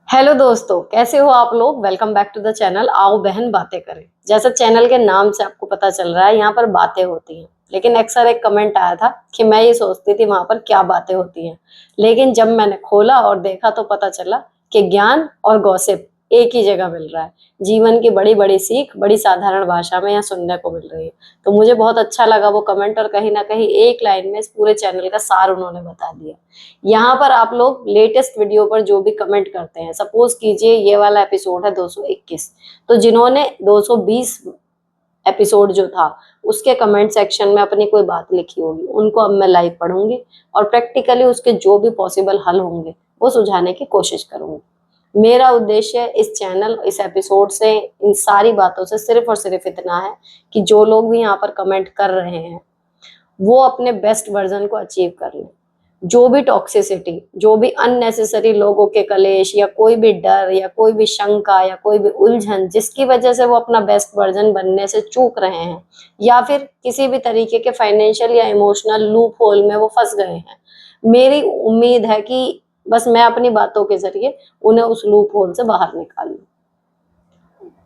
Hello दोस्तों, कैसे हो आप लोग। Welcome back to the channel आओ बहन बातें करें। जैसा चैनल के नाम से आपको पता चल रहा है, यहाँ पर बातें होती हैं। लेकिन अक्सर एक कमेंट आया था कि मैं ये सोचती थी वहां पर क्या बातें होती हैं, लेकिन जब मैंने खोला और देखा तो पता चला कि ज्ञान और गॉसिप एक ही जगह मिल रहा है। जीवन की बड़ी बड़ी सीख बड़ी साधारण भाषा में यहाँ सुनने को मिल रही है। तो मुझे बहुत अच्छा लगा वो कमेंट, और कहीं ना कहीं एक लाइन में इस पूरे चैनल का सार उन्होंने बता दिया। यहाँ पर आप लोग लेटेस्ट वीडियो पर जो भी कमेंट करते हैं, सपोज कीजिए ये वाला एपिसोड है 221, तो जिन्होंने 220 एपिसोड जो था उसके कमेंट सेक्शन में अपनी कोई बात लिखी होगी, उनको अब मैं लाइव पढ़ूंगी और प्रैक्टिकली उसके जो भी पॉसिबल हल होंगे वो सुझाने की कोशिश करूंगी। मेरा उद्देश्य इस चैनल इस एपिसोड से इन सारी बातों से सिर्फ और सिर्फ इतना है कि जो लोग भी यहाँ पर कमेंट कर रहे हैं वो अपने बेस्ट वर्जन को अचीव कर लें। जो भी टॉक्सिसिटी, जो भी अननेसेसरी लोगों के कलेश या कोई भी डर या कोई भी शंका या कोई भी उलझन जिसकी वजह से वो अपना बेस्ट वर्जन बनने से चूक रहे हैं, या फिर किसी भी तरीके के फाइनेंशियल या इमोशनल लूप होल में वो फंस गए हैं, मेरी उम्मीद है कि बस मैं अपनी बातों के जरिए उन्हें उस लूप होल से बाहर निकालूं।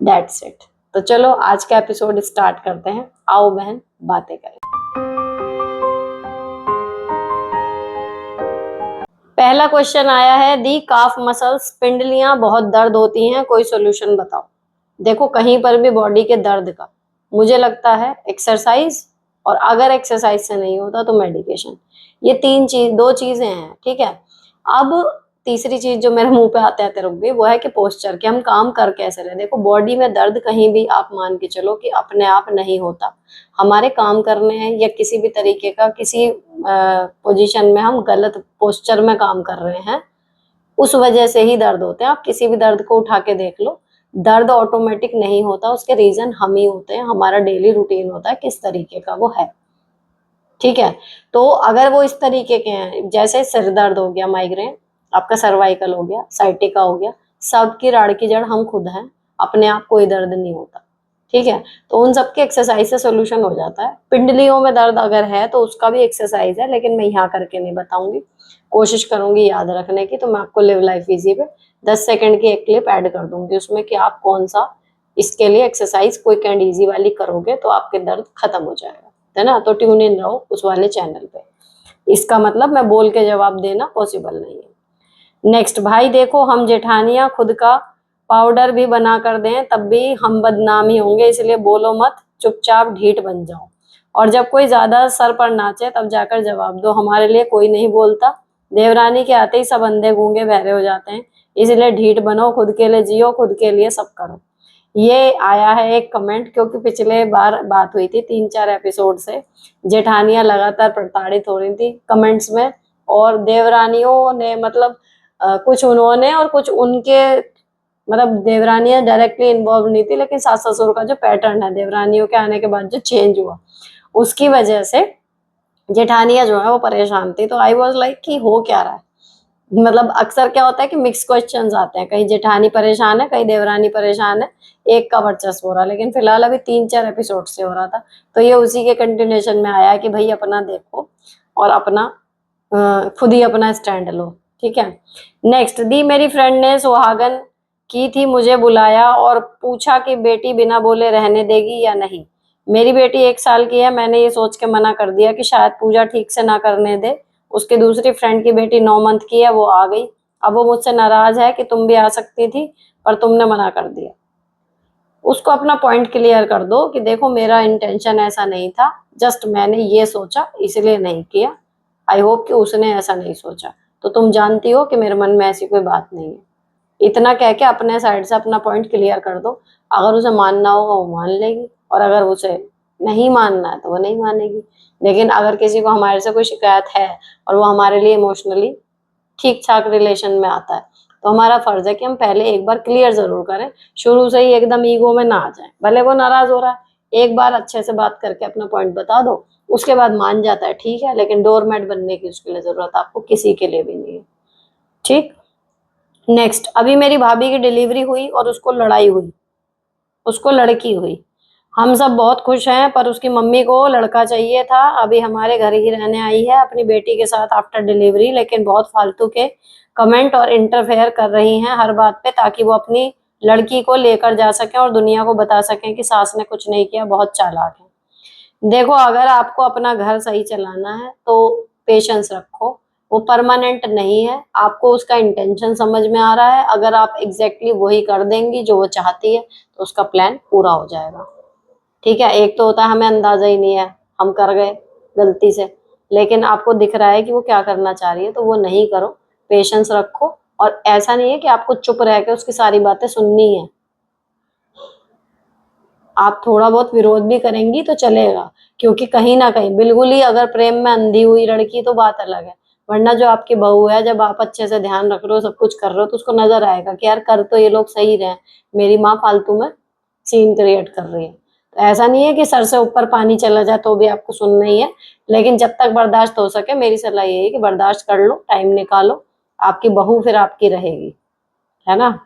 That's it. तो चलो आज का एपिसोड स्टार्ट करते हैं। आओ बहन बातें करें। पहला क्वेश्चन आया है, दी काफ मसल्स, पिंडलियां बहुत दर्द होती हैं, कोई सोल्यूशन बताओ। देखो, कहीं पर भी बॉडी के दर्द का मुझे लगता है एक्सरसाइज, और अगर एक्सरसाइज से नहीं होता तो मेडिकेशन। ये दो चीजें हैं, ठीक है। अब तीसरी चीज जो मेरे मुंह पे आते आते रुक गई वो है कि पोस्चर, कि हम काम कर कैसे रहे। देखो, बॉडी में दर्द कहीं भी आप मान के चलो कि अपने आप नहीं होता। हमारे काम करने हैं या किसी भी तरीके का किसी पोजीशन में हम गलत पोस्चर में काम कर रहे हैं, उस वजह से ही दर्द होते हैं। आप किसी भी दर्द को उठा के देख लो, दर्द ऑटोमेटिक नहीं होता, उसके रीजन हम ही होते हैं। हमारा डेली रूटीन होता है किस तरीके का वो है, ठीक है। तो अगर वो इस तरीके के हैं, जैसे सिर दर्द हो गया, माइग्रेन, आपका सर्वाइकल हो गया, साइटिका हो गया, सबकी राड़ की जड़ हम खुद हैं। अपने आप कोई दर्द नहीं होता, ठीक है। तो उन सबके एक्सरसाइज से सोल्यूशन हो जाता है। पिंडलियों में दर्द अगर है तो उसका भी एक्सरसाइज है, लेकिन मैं यहाँ करके नहीं बताऊंगी। कोशिश करूंगी याद रखने की, तो मैं आपको लिव लाइफ इजी पे 10 सेकंड की एक क्लिप ऐड कर दूंगी उसमें, कि आप कौन सा इसके लिए एक्सरसाइज क्विक एंड इजी वाली करोगे तो आपके दर्द खत्म हो जाएगा, है ना। तो ट्यून इन रहो उस वाले चैनल पे। इसका मतलब मैं बोल के जवाब देना पॉसिबल नहीं है। नेक्स्ट, भाई देखो, हम जेठानियां खुद का पाउडर भी बना कर दें तब भी हम बदनाम ही होंगे, इसलिए बोलो मत, चुपचाप ढीठ बन जाओ। और जब कोई ज्यादा सर पर नाचे तब जाकर जवाब दो, हमारे लिए कोई नहीं बोलता। देवरानी के आते ही सब अंधे गूंगे बहरे हो जाते हैं, इसलिए ढीठ बनो, खुद के लिए जियो, खुद के लिए सब करो। ये आया है एक कमेंट, क्योंकि पिछले बार बात हुई थी 3-4 एपिसोड से जेठानियां लगातार प्रताड़ित हो रही थी कमेंट्स में, और देवरानियों ने मतलब कुछ उन्होंने और कुछ उनके, मतलब देवरानियां डायरेक्टली इन्वॉल्व नहीं थी, लेकिन सास ससुर का जो पैटर्न है देवरानियों के आने के बाद जो चेंज हुआ उसकी वजह से जेठानियां जो है वो परेशान थी। तो आई वॉज लाइक कि हो क्या रहा है। मतलब अक्सर क्या होता है कि मिक्स क्वेश्चंस आते हैं, कहीं जेठानी परेशान है, कहीं देवरानी परेशान है, एक का वर्चस्व हो रहा है। लेकिन फिलहाल अभी 3-4 एपिसोड से हो रहा था, तो ये उसी के कंटिन्यूएशन में आया है कि भाई अपना देखो और अपना खुद ही अपना स्टैंड लो, ठीक है। नेक्स्ट, दी मेरी फ्रेंड ने सुहागन की थी, मुझे बुलाया और पूछा कि बेटी बिना बोले रहने देगी या नहीं। मेरी बेटी 1 साल की है, मैंने ये सोच के मना कर दिया कि शायद पूजा ठीक से ना करने दे। उसकी दूसरी फ्रेंड की बेटी 9 मंथ की है, वो आ गई। अब वो मुझसे नाराज है कि तुम भी आ सकती थी पर तुमने मना कर दिया। उसको अपना पॉइंट क्लियर कर दो कि देखो, मेरा इंटेंशन ऐसा नहीं था, जस्ट मैंने ये सोचा इसलिए नहीं किया। आई होप कि उसने ऐसा नहीं सोचा। तो तुम जानती हो कि मेरे मन में ऐसी कोई बात नहीं है। इतना कह के अपने साइड से अपना पॉइंट क्लियर कर दो। अगर उसे मानना होगा वो मान लेगी, और अगर उसे नहीं मानना है तो वो नहीं मानेगी। लेकिन अगर किसी को हमारे से कोई शिकायत है और वो हमारे लिए इमोशनली ठीक ठाक रिलेशन में आता है, तो हमारा फर्ज है कि हम पहले एक बार क्लियर जरूर करें, शुरू से ही एकदम ईगो में ना आ जाए। भले वो नाराज हो रहा है, एक बार अच्छे से बात करके अपना पॉइंट बता दो, उसके बाद मान जाता है ठीक है, लेकिन डोरमेट बनने की उसके लिए जरूरत आपको किसी के लिए भी नहीं है, ठीक। नेक्स्ट, अभी मेरी भाभी की डिलीवरी हुई और उसको लड़की हुई। हम सब बहुत खुश हैं, पर उसकी मम्मी को लड़का चाहिए था। अभी हमारे घर ही रहने आई है अपनी बेटी के साथ आफ्टर डिलीवरी, लेकिन बहुत फालतू के कमेंट और इंटरफेयर कर रही हैं हर बात पे, ताकि वो अपनी लड़की को लेकर जा सके और दुनिया को बता सकें कि सास ने कुछ नहीं किया, बहुत चालाक है। देखो, अगर आपको अपना घर सही चलाना है तो पेशेंस रखो। वो परमानेंट नहीं है, आपको उसका इंटेंशन समझ में आ रहा है। अगर आप एग्जैक्टली वही कर देंगी जो वो चाहती है तो उसका प्लान पूरा हो जाएगा। ठीक है, एक तो होता है हमें अंदाजा ही नहीं है, हम कर गए गलती से, लेकिन आपको दिख रहा है कि वो क्या करना चाह रही है, तो वो नहीं करो, पेशेंस रखो। और ऐसा नहीं है कि आपको चुप रह के उसकी सारी बातें सुननी है, आप थोड़ा बहुत विरोध भी करेंगी तो चलेगा। क्योंकि कहीं ना कहीं बिल्कुल ही अगर प्रेम में अंधी हुई लड़की तो बात अलग है, वरना जो आपकी बहू है, जब आप अच्छे से ध्यान रख रहे हो, सब कुछ कर रहे हो, तो उसको नजर आएगा कि यार कर तो ये लोग सही रहे हैं, मेरी माँ फालतू में सीन क्रिएट कर रही है। तो ऐसा नहीं है कि सर से ऊपर पानी चला जाए तो भी आपको सुनना ही है, लेकिन जब तक बर्दाश्त हो सके मेरी सलाह यही है कि बर्दाश्त कर लो, टाइम निकालो, आपकी बहू फिर आपकी रहेगी, है ना।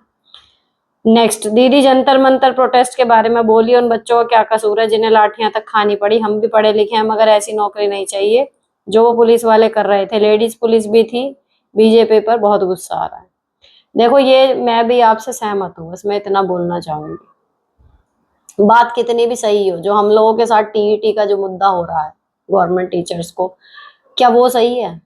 नेक्स्ट, दीदी जंतर मंतर प्रोटेस्ट के बारे में बोली, उन बच्चों का क्या कसूर है जिन्हें लाठियां तक खानी पड़ी। हम भी पढ़े लिखे हैं, मगर ऐसी नौकरी नहीं चाहिए जो वो पुलिस वाले कर रहे थे। लेडीज पुलिस भी थी। बीजेपी पर बहुत गुस्सा आ रहा है। देखो, ये मैं भी आपसे सहमत हूँ, बस मैं इतना बोलना चाहूंगी। बात कितनी भी सही हो, जो हम लोगों के साथ टीईटी का जो मुद्दा हो रहा है गवर्नमेंट टीचर्स को, क्या वो सही है?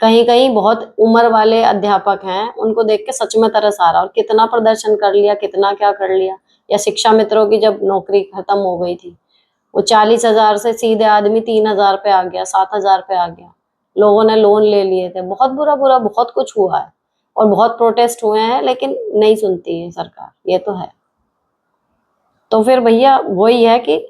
कहीं कहीं बहुत उम्र वाले अध्यापक हैं, उनको देख के सच में तरस आ रहा है। और कितना प्रदर्शन कर लिया, कितना क्या कर लिया। या शिक्षा मित्रों की जब नौकरी खत्म हो गई थी, वो 40,000 से सीधे आदमी 3,000 पे आ गया, 7,000 पे आ गया। लोगों ने लोन ले लिए थे, बहुत बुरा बुरा बहुत कुछ हुआ है। और बहुत प्रोटेस्ट हुए हैं, लेकिन नहीं सुनती है सरकार, ये तो है। तो फिर भैया वही है कि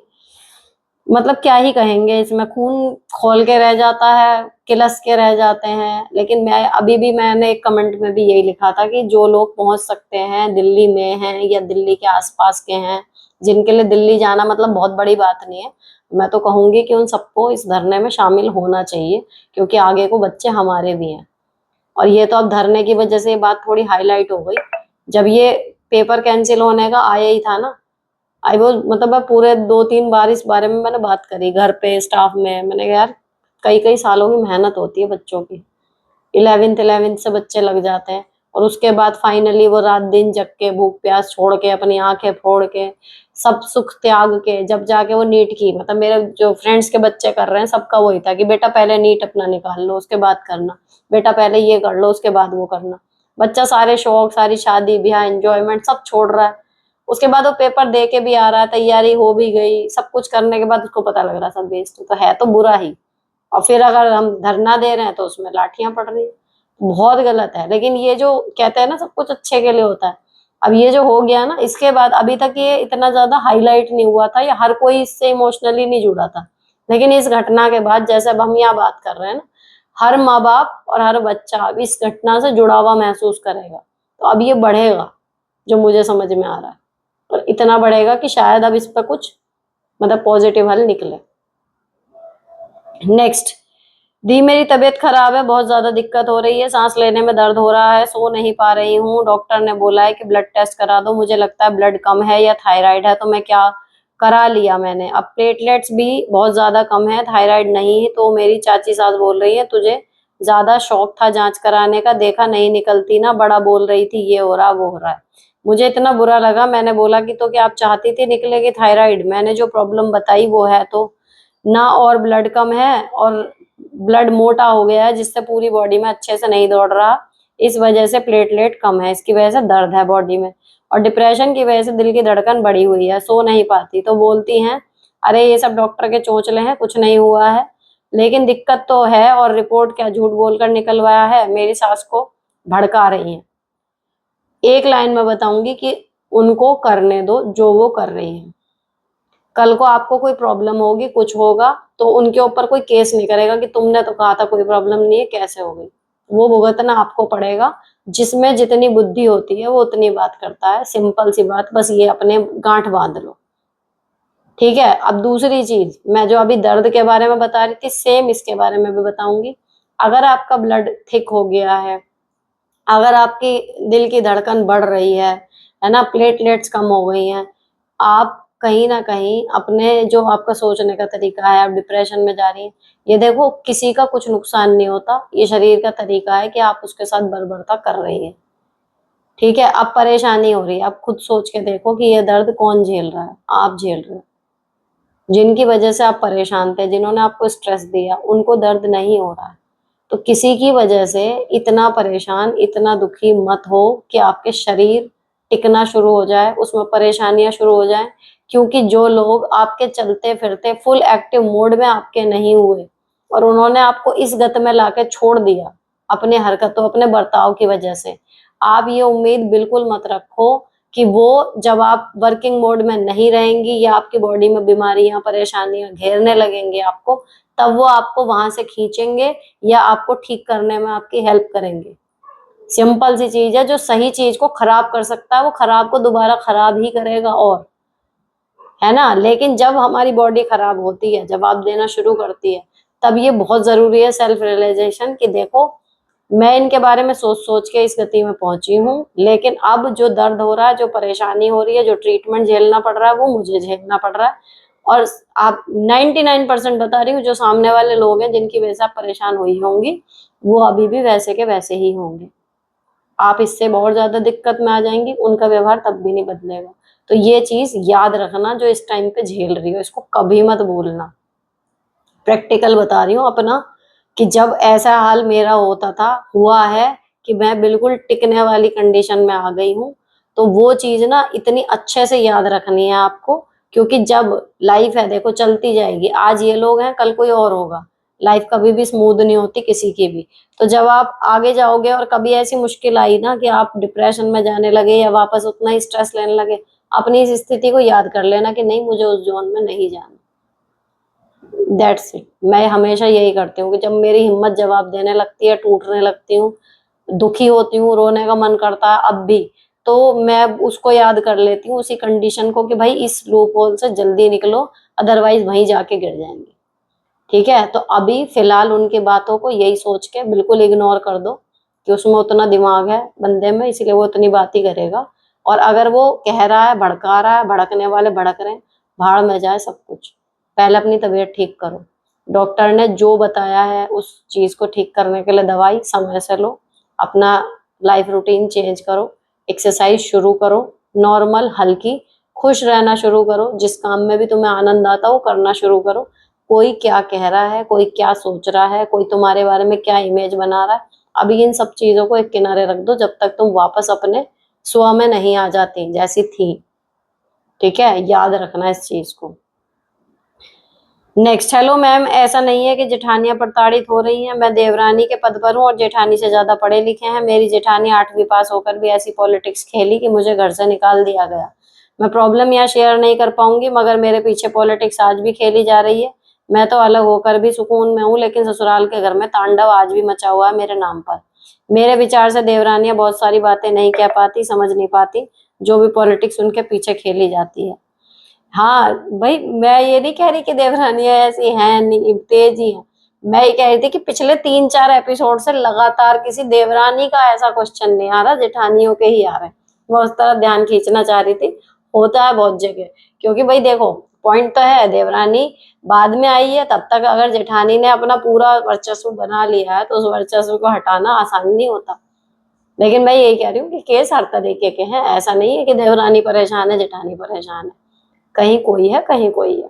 मतलब क्या ही कहेंगे, इसमें खून खौल के रह जाता है, किलस के रह जाते हैं। लेकिन मैं अभी भी, मैंने एक कमेंट में भी यही लिखा था कि जो लोग पहुंच सकते हैं, दिल्ली में हैं या दिल्ली के आसपास के हैं, जिनके लिए दिल्ली जाना मतलब बहुत बड़ी बात नहीं है, मैं तो कहूंगी कि उन सबको इस धरने में शामिल होना चाहिए, क्योंकि आगे को बच्चे हमारे भी हैं। और ये तो अब धरने की वजह से ये बात थोड़ी हाईलाइट हो गई। जब ये पेपर कैंसिल होने का आया ही था ना, आई वो मतलब मैं पूरे 2-3 बार इस बारे में मैंने बात करी घर पे स्टाफ में। मैंने कहा यार, कई कई सालों की मेहनत होती है बच्चों की, 11th से बच्चे लग जाते हैं, और उसके बाद फाइनली वो रात दिन जग के, भूख प्यास छोड़ के, अपनी आंखें फोड़ के, सब सुख त्याग के, जब जाके वो नीट की, मतलब मेरे जो फ्रेंड्स के बच्चे कर रहे हैं, सबका वही था कि बेटा पहले नीट अपना निकाल लो, उसके बाद करना, बेटा पहले ये कर लो, उसके बाद वो करना। बच्चा सारे शौक, सारी शादी ब्याह, एंजॉयमेंट सब छोड़ रहा है। उसके बाद वो पेपर दे के भी आ रहा है, तैयारी हो भी गई, सब कुछ करने के बाद उसको पता लग रहा है सब वेस्ट, तो है तो बुरा ही। और फिर अगर हम धरना दे रहे हैं तो उसमें लाठियां पड़ रही है, बहुत गलत है। लेकिन ये जो कहते हैं ना सब कुछ अच्छे के लिए होता है, अब ये जो हो गया ना, इसके बाद अभी तक ये इतना ज्यादा हाईलाइट नहीं हुआ था, या हर कोई इससे इमोशनली नहीं जुड़ा था। लेकिन इस घटना के बाद, जैसे अब हम यहाँ बात कर रहे हैं ना, हर माँ बाप और हर बच्चा अब इस घटना से जुड़ा हुआ महसूस करेगा। तो अब ये बढ़ेगा, जो मुझे समझ में आ रहा है। और इतना बढ़ेगा कि शायद अब इस पर कुछ मतलब पॉजिटिव हल निकले। नेक्स्ट, दी मेरी तबीयत खराब है, बहुत ज्यादा दिक्कत हो रही है, सांस लेने में दर्द हो रहा है, सो नहीं पा रही हूँ। डॉक्टर ने बोला है कि ब्लड टेस्ट करा दो, मुझे लगता है ब्लड कम है या थायराइड है। तो मैं क्या, करा लिया मैंने। अब प्लेटलेट्स भी बहुत ज्यादा कम है, थायराइड नहीं है। तो मेरी चाची सास बोल रही है तुझे ज्यादा शौक था जांच कराने का, देखा नहीं निकलती ना, बड़ा बोल रही थी ये हो रहा वो हो रहा है। मुझे इतना बुरा लगा, मैंने बोला कि तो क्या आप चाहती थी निकलेगी थायराइड? मैंने जो प्रॉब्लम बताई वो है तो ना, और ब्लड कम है, और ब्लड मोटा हो गया है जिससे पूरी बॉडी में अच्छे से नहीं दौड़ रहा, इस वजह से प्लेटलेट कम है, इसकी वजह से दर्द है बॉडी में, और डिप्रेशन की वजह से दिल की धड़कन बढ़ी हुई है, सो नहीं पाती। तो बोलती हैं अरे ये सब डॉक्टर के चोंचले हैं, कुछ नहीं हुआ है। लेकिन दिक्कत तो है, और रिपोर्ट क्या झूठ बोलकर निकलवाया है, मेरी सास को भड़का रही है। एक लाइन में बताऊंगी कि उनको करने दो जो वो कर रही है। कल को आपको कोई प्रॉब्लम होगी, कुछ होगा, तो उनके ऊपर कोई केस नहीं करेगा कि तुमने तो कहा था कोई प्रॉब्लम नहीं है, कैसे हो गई। वो भुगतना आपको पड़ेगा। जिसमें जितनी बुद्धि होती है वो उतनी बात करता है, सिंपल सी बात, बस ये अपने गांठ बांध लो। ठीक है। अब दूसरी चीज, मैं जो अभी दर्द के बारे में बता रही थी, सेम इसके बारे में भी बताऊंगी। अगर आपका ब्लड थिक हो गया है, अगर आपकी दिल की धड़कन बढ़ रही है ना, प्लेटलेट्स कम हो गई हैं, आप कहीं ना कहीं अपने जो आपका सोचने का तरीका है, आप डिप्रेशन में जा रही हैं, ये देखो किसी का कुछ नुकसान नहीं होता, ये शरीर का तरीका है कि आप उसके साथ बर्बरता कर रही है। ठीक है, अब परेशानी हो रही है, आप खुद सोच के देखो कि ये दर्द कौन झेल रहा है, आप झेल रहे हो। जिनकी वजह से आप परेशान थे, जिन्होंने आपको स्ट्रेस दिया, उनको दर्द नहीं हो रहा है। तो किसी की वजह से इतना परेशान, इतना दुखी मत हो कि आपके शरीर टिकना शुरू हो जाए, उसमें परेशानियां शुरू हो जाए। क्योंकि जो लोग आपके चलते फिरते फुल एक्टिव मोड में आपके नहीं हुए और उन्होंने आपको इस गत में लाके छोड़ दिया अपनी हरकतों, अपने बर्ताव की वजह से, आप ये उम्मीद बिल्कुल मत रखो कि वो जब आप वर्किंग मोड में नहीं रहेंगी या आपकी बॉडी में बीमारियां, परेशानियां घेरने लगेंगे आपको, तब वो आपको वहां से खींचेंगे या आपको ठीक करने में आपकी हेल्प करेंगे। सिंपल सी चीज है, जो सही चीज को खराब कर सकता है वो खराब को दोबारा खराब ही करेगा, और है ना। लेकिन जब हमारी बॉडी खराब होती है, जवाब देना शुरू करती है, तब ये बहुत जरूरी है सेल्फ रियलाइजेशन कि देखो मैं इनके बारे में सोच सोच के इस गति में पहुंची हूँ, लेकिन अब जो दर्द हो रहा है, जो परेशानी हो रही है, जो ट्रीटमेंट झेलना पड़ रहा है, वो मुझे झेलना पड़ रहा है। और आप 99% बता रही हूँ, जो सामने वाले लोग हैं जिनकी वजह से आप परेशान हुई होंगी, वो अभी भी वैसे के वैसे ही होंगे। आप इससे बहुत ज्यादा दिक्कत में आ जाएंगी, उनका व्यवहार तब भी नहीं बदलेगा। तो ये चीज याद रखना, जो इस टाइम पे झेल रही हो, इसको कभी मत भूलना। प्रैक्टिकल बता रही हूँ अपना, कि जब ऐसा हाल मेरा होता था, हुआ है कि मैं बिल्कुल टिकने वाली कंडीशन में आ गई हूँ। तो वो चीज ना इतनी अच्छे से याद रखनी है आपको, क्योंकि जब लाइफ है देखो चलती जाएगी, आज ये लोग हैं कल कोई और होगा। लाइफ कभी भी स्मूथ नहीं होती किसी की भी। तो जब आप आगे जाओगे और कभी ऐसी मुश्किल आई ना कि आप डिप्रेशन में जाने लगे या वापस उतना ही स्ट्रेस लेने लगे, अपनी इस स्थिति को याद कर लेना कि नहीं, मुझे उस जोन में नहीं जाना। That's it. मैं हमेशा यही करती हूँ कि जब मेरी हिम्मत जवाब देने लगती है, टूटने लगती हूँ, दुखी होती हूँ, रोने का मन करता है अब भी, तो मैं उसको याद कर लेती हूँ, उसी कंडीशन को, कि भाई इस लूप होल से जल्दी निकलो, अदरवाइज वहीं जाके गिर जाएंगे। ठीक है, तो अभी फिलहाल उनकी बातों को यही सोच के बिल्कुल इग्नोर कर दो कि उसमें उतना दिमाग है बंदे में, इसलिए वो उतनी बात ही करेगा। और अगर वो कह रहा है, भड़का रहा है, भड़कने वाले भड़क रहे हैं, भाड़ में जाए सब कुछ। पहले अपनी तबीयत ठीक करो। डॉक्टर ने जो बताया है उस चीज को ठीक करने के लिए दवाई समय से लो, अपना लाइफ रूटीन चेंज करो, एक्सरसाइज शुरू करो, नॉर्मल हल्की, खुश रहना शुरू करो, जिस काम में भी तुम्हें आनंद आता हो वो करना शुरू करो। कोई क्या कह रहा है, कोई क्या सोच रहा है, कोई तुम्हारे बारे में क्या इमेज बना रहा है, अभी इन सब चीजों को एक किनारे रख दो, जब तक तुम वापस अपने स्व में नहीं आ जाती जैसी थी। ठीक है, याद रखना इस चीज को। नेक्स्ट, हेलो मैम, ऐसा नहीं है कि जेठानियां प्रताड़ित हो रही हैं, मैं देवरानी के पद पर हूँ और जेठानी से ज्यादा पढ़े लिखे हैं। मेरी जेठानी 8वीं पास होकर भी ऐसी पॉलिटिक्स खेली कि मुझे घर से निकाल दिया गया। मैं प्रॉब्लम यहाँ शेयर नहीं कर पाऊंगी, मगर मेरे पीछे पॉलिटिक्स आज भी खेली जा रही है। मैं तो अलग होकर भी सुकून में हूँ, लेकिन ससुराल के घर में तांडव आज भी मचा हुआ है मेरे नाम पर। मेरे विचार से देवरानियां बहुत सारी बातें नहीं कह पाती, समझ नहीं पाती, जो भी पॉलिटिक्स उनके पीछे खेली जाती है। हाँ भाई, मैं ये नहीं कह रही कि देवरानियां ऐसी हैं नहीं, तेज ही हैं। मैं ये कह रही थी कि पिछले 3-4 एपिसोड से लगातार किसी देवरानी का ऐसा क्वेश्चन नहीं आ रहा, जेठानियों के ही आ रहे हैं। मैं उस तरह ध्यान खींचना चाह रही थी। होता है बहुत जगह, क्योंकि भाई देखो, पॉइंट तो है, देवरानी बाद में आई है, तब तक अगर जेठानी ने अपना पूरा वर्चस्व बना लिया है तो उस वर्चस्व को हटाना आसान नहीं होता। लेकिन मैं यही कह रही हूँ कि केस हर तरीके के हैं, ऐसा नहीं है कि देवरानी परेशान है, जेठानी परेशान है। कहीं कोई है, कहीं कोई है।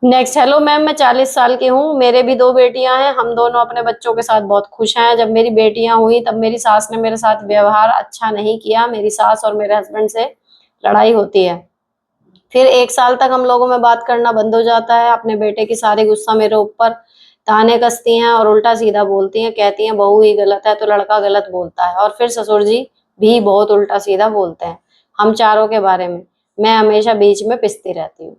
नेक्स्ट, हेलो मैम, मैं 40 साल की हूँ, मेरे भी 2 बेटियां हैं, हम दोनों अपने बच्चों के साथ बहुत खुश हैं। जब मेरी बेटियां हुई तब मेरी सास ने मेरे साथ व्यवहार अच्छा नहीं किया, मेरी सास और मेरे हस्बैंड से लड़ाई होती है। फिर 1 साल तक हम लोगों में बात करना बंद हो जाता है। अपने बेटे की सारी गुस्सा मेरे ऊपर, ताने कसती हैं और उल्टा सीधा बोलती हैं, कहती हैं बहू ही गलत है तो लड़का गलत बोलता है। और फिर ससुर जी भी बहुत उल्टा सीधा बोलते हैं हम चारों के बारे में। मैं हमेशा बीच में पिसती रहती हूँ।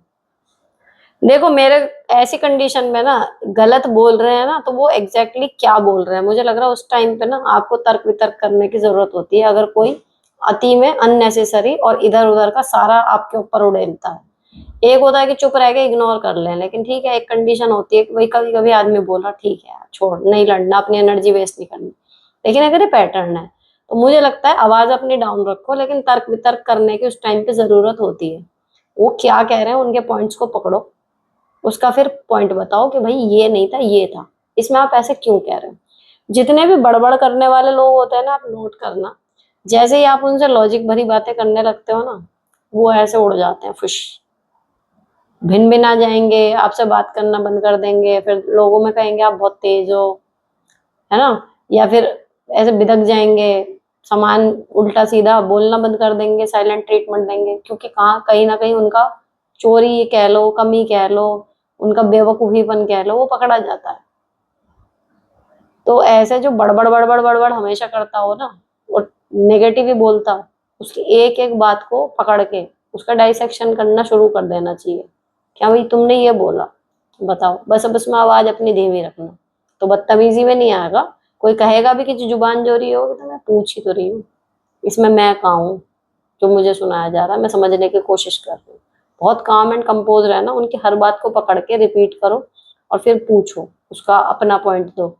देखो, मेरे ऐसी कंडीशन में ना, गलत बोल रहे हैं ना, तो वो एग्जैक्टली क्या बोल रहे हैं, मुझे लग रहा है उस टाइम पे ना आपको तर्क वितर्क करने की जरूरत होती है, अगर कोई अति में अननेसेसरी और इधर उधर का सारा आपके ऊपर उड़ेलता है। एक होता है कि चुप रह के इग्नोर कर लें, लेकिन ठीक है, एक कंडीशन होती है कि भाई कभी कभी आदमी बोल रहा, ठीक है यार छोड़, नहीं लड़ना, अपनी एनर्जी वेस्ट नहीं करनी। लेकिन अगर ये पैटर्न है तो मुझे लगता है आवाज अपनी डाउन रखो, लेकिन तर्क वितर्क करने की उस टाइम पे जरूरत होती है। वो क्या कह रहे हैं उनके पॉइंट्स को पकड़ो, उसका फिर पॉइंट बताओ कि भाई ये नहीं था ये था, इसमें आप ऐसे क्यों कह रहे हो। जितने भी बड़बड़ करने वाले लोग होते हैं ना, आप नोट करना, जैसे ही आप उनसे लॉजिक भरी बातें करने लगते हो ना, वो ऐसे उड़ जाते हैं, खुश भिन भिन आ जाएंगे, आपसे बात करना बंद कर देंगे, फिर लोगों में कहेंगे आप बहुत तेज हो, है ना, या फिर ऐसे बिदक जाएंगे, सामान उल्टा सीधा बोलना बंद कर देंगे, साइलेंट ट्रीटमेंट देंगे, क्योंकि कहाँ कहीं ना कहीं उनका चोरी कह लो, कमी कह लो, उनका बेवकूफीपन कह लो, वो पकड़ा जाता है। तो ऐसे जो बड़बड़ बड़बड़ बड़बड़ हमेशा करता हो ना, और नेगेटिव ही बोलता हो, उसकी एक एक बात को पकड़ के उसका डाइसेक्शन करना शुरू कर देना चाहिए। क्या भाई तुमने ये बोला, बताओ, बस अब उसमें आवाज अपनी धीमी रखना, तो बदतमीजी में नहीं आएगा। कोई कहेगा भी कि जुबान जोरी होगी तो मैं पूछ ही तो रही हूँ, इसमें मैं कहाँ हूँ जो मुझे सुनाया जा रहा है, मैं समझने की कोशिश कर रही हूँ। बहुत काम एंड कंपोज रहना, उनकी हर बात को पकड़ के रिपीट करो और फिर पूछो, उसका अपना पॉइंट दो।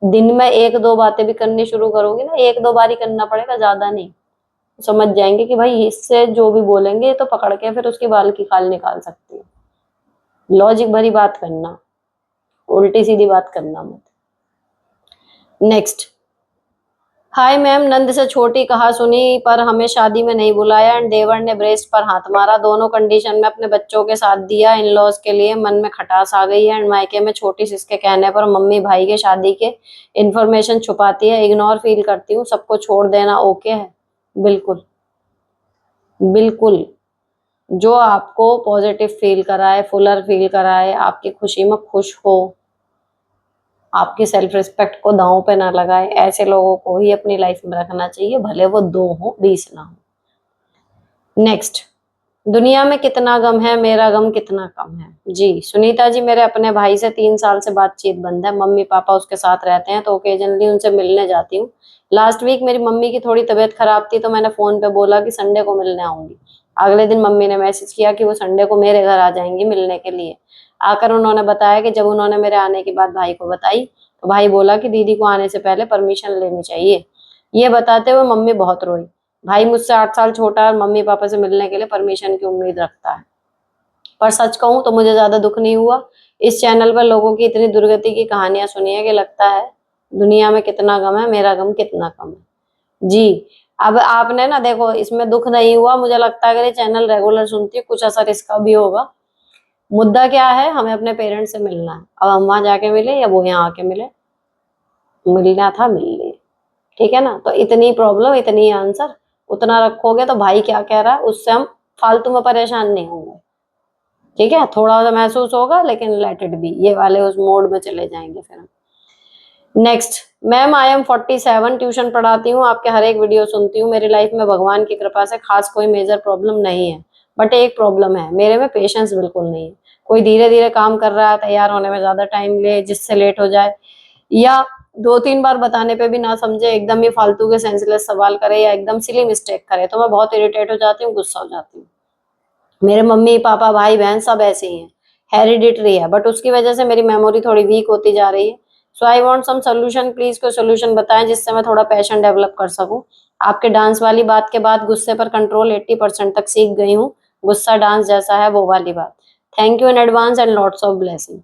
दिन में एक दो बातें भी करनी शुरू करोगे ना, एक दो बार ही करना पड़ेगा, ज्यादा नहीं, समझ जाएंगे कि भाई इससे जो भी बोलेंगे ये तो पकड़ के फिर उसकी बाल की खाल निकाल सकती है। लॉजिक भरी बात करना, उल्टी सीधी बात करना मत। नेक्स्ट, हाय मैम, नंद से छोटी कहा सुनी पर हमें शादी में नहीं बुलाया एंड देवर ने ब्रेस्ट पर हाथ मारा, दोनों कंडीशन में अपने बच्चों के साथ दिया, इन लॉज के लिए मन में खटास आ गई है एंड मायके में छोटी सी इसके कहने पर मम्मी भाई के शादी के इन्फॉर्मेशन छुपाती है, इग्नोर फील करती हूँ, सबको छोड़ देना ओके है। बिल्कुल बिल्कुल, जो आपको पॉजिटिव फील कराए, फुलर फील कराए, आपकी खुशी में खुश हो, आपकी सेल्फ रिस्पेक्ट को दांव पे ना लगाए, ऐसे लोगों को ही अपनी लाइफ में रखना चाहिए, भले वो 2 हो 20 ना हो। नेक्स्ट, दुनिया में कितना गम है, मेरा गम कितना कम है। जी सुनीता जी, मेरे अपने भाई से 3 साल से बातचीत बंद है, मम्मी पापा उसके साथ रहते हैं तो ओकेजनली उनसे मिलने जाती हूँ। लास्ट वीक मेरी मम्मी की थोड़ी तबीयत खराब थी तो मैंने फोन पे बोला कि संडे को मिलने आऊंगी। अगले दिन मम्मी ने मैसेज किया कि वो संडे को मेरे घर आ जाएंगी मिलने के लिए। आकर उन्होंने बताया कि जब उन्होंने मेरे आने की बात भाई को बताई तो भाई बोला कि दीदी को आने से पहले परमिशन लेनी चाहिए। ये बताते हुए मम्मी बहुत रोई। भाई मुझसे 8 साल छोटा है और मम्मी पापा से मिलने के लिए परमिशन की उम्मीद रखता है। पर सच कहूं तो मुझे ज्यादा दुख नहीं हुआ। इस चैनल पर लोगों की इतनी दुर्गति की कहानियां सुनी है कि लगता है दुनिया में कितना गम है, मेरा गम कितना कम है। जी, अब आपने ना देखो, इसमें दुख नहीं हुआ, मुझे लगता है अगर ये चैनल रेगुलर सुनती है कुछ असर इसका भी होगा। मुद्दा क्या है, हमें अपने पेरेंट्स से मिलना है, अब हम वहां जाके मिले या वो यहाँ आके मिले, मिलना था मिल लिए, ठीक है ना। तो इतनी प्रॉब्लम इतनी आंसर उतना रखोगे तो भाई क्या कह रहा है उससे हम फालतू में परेशान नहीं होंगे, ठीक है। थोड़ा सा महसूस होगा लेकिन लेट इट बी, ये वाले उस मोड में चले जाएंगे फिर हम। Next, ma'am I am 47, tuition पढ़ाती हूँ, आपके हर एक वीडियो सुनती हूँ, मेरी लाइफ में भगवान की कृपा से खास कोई मेजर प्रॉब्लम नहीं है, बट एक प्रॉब्लम है, मेरे में पेशेंस बिल्कुल नहीं है। कोई धीरे धीरे काम कर रहा है, तैयार होने में ज्यादा टाइम ले जिससे लेट हो जाए, या 2-3 बार बताने पे भी ना समझे, एकदम ही फालतू के सेंसलेस सवाल करे या एकदम सिली मिस्टेक करे तो मैं बहुत इरिटेट हो जाती हूँ, गुस्सा हो जाती हूँ। मेरे मम्मी पापा भाई बहन सब ऐसे ही हैं, हेरिडिटरी है, बट उसकी वजह से मेरी मेमोरी थोड़ी वीक होती जा रही है। So I want some solution, please कोई सोल्यूशन बताएं जिससे मैं थोड़ा पैशन डेवलप कर सकूं। आपके डांस वाली बात के बाद गुस्से पर कंट्रोल 80% तक सीख गई हूँ, गुस्सा डांस जैसा है वो वाली बात। Thank you in advance and lots of blessing.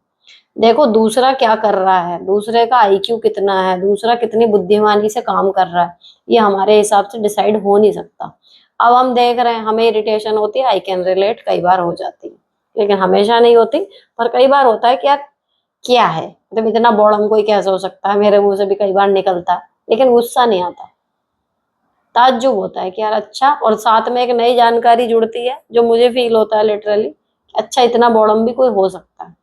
देखो दूसरा क्या कर रहा है, दूसरे का आईक्यू कितना है, दूसरा कितनी बुद्धिमानी से काम कर रहा है, ये हमारे हिसाब से डिसाइड हो नहीं सकता। अब हम देख रहे हैं, हमें इरिटेशन होती है, आई कैन रिलेट, कई बार हो जाती है, लेकिन हमेशा नहीं होती। पर कई बार होता है कि यार क्या है, मतलब इतना बॉडम कोई कैसे हो सकता है, मेरे मुंह से भी कई बार निकलता है, लेकिन गुस्सा नहीं आता, ताज्जुब होता है कि यार अच्छा, और साथ में एक नई जानकारी जुड़ती है जो मुझे फील होता है लिटरली, अच्छा इतना बॉडम भी कोई हो सकता है।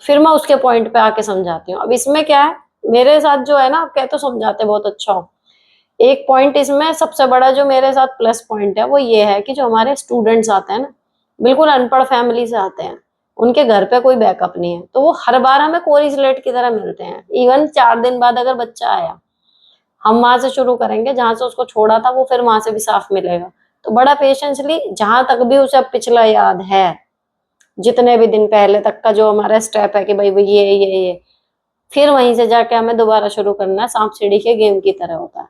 फिर मैं उसके पॉइंट पे आके समझाती हूँ। अब इसमें क्या है, मेरे साथ जो है ना, आप कहते तो समझाते बहुत अच्छा हो, एक पॉइंट इसमें सबसे बड़ा जो मेरे साथ प्लस पॉइंट है वो ये है कि जो हमारे स्टूडेंट्स आते हैं ना, बिल्कुल अनपढ़ फैमिली से आते हैं, उनके घर पे कोई बैकअप नहीं है, तो वो हर बार हमें कोरिलेट की तरह मिलते हैं। इवन 4 दिन बाद अगर बच्चा आया, हम वहां से शुरू करेंगे जहां से उसको छोड़ा था, वो फिर वहां से भी साफ मिलेगा। तो बड़ा पेशेंसली, जहां तक भी उसे अब पिछला याद है, जितने भी दिन पहले तक का जो हमारा स्टेप है कि भाई ये फिर वहीं से जाके हमें दोबारा शुरू करना है, सांप सीढ़ी के गेम की तरह होता है।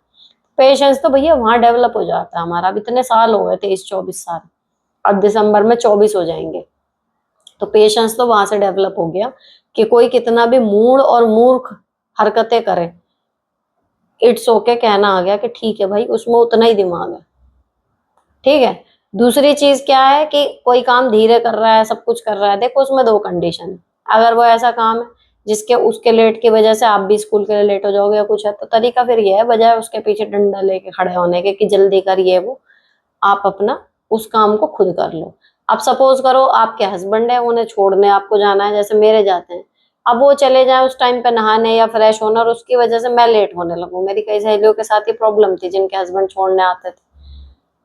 पेशेंस तो भैया वहां डेवलप हो जाता है हमारा। अब इतने साल हो गए, 23-24 साल, अब दिसंबर में 24 हो जाएंगे। तो पेशेंस तो वहां से डेवलप हो गया कि कोई कितना भी मूड और मूर्ख हरकतें करे, इट्स ओके कहना आ गया कि ठीक है भाई, उसमें उतना ही दिमाग है। ठीक है। दूसरी चीज क्या है कि कोई काम धीरे कर रहा है, सब कुछ कर रहा है, देखो उसमें दो कंडीशन है। अगर वो ऐसा काम है जिसके उसके लेट की वजह से आप भी स्कूल के लिए लेट हो जाओगे या कुछ है, तो तरीका फिर ये है, बजाय उसके पीछे डंडा लेके खड़े होने के कि जल्दी करिए, वो आप अपना उस काम को खुद कर लो। अब सपोज करो आपके हस्बैंड है, उन्हें छोड़ने आपको जाना है, जैसे मेरे जाते हैं, अब वो चले जाए उस टाइम पे नहाने या फ्रेश होने, और उसकी वजह से मैं लेट होने लगूं। मेरी कई सहेलियों के साथ ये प्रॉब्लम थी जिनके हस्बैंड छोड़ने आते थे,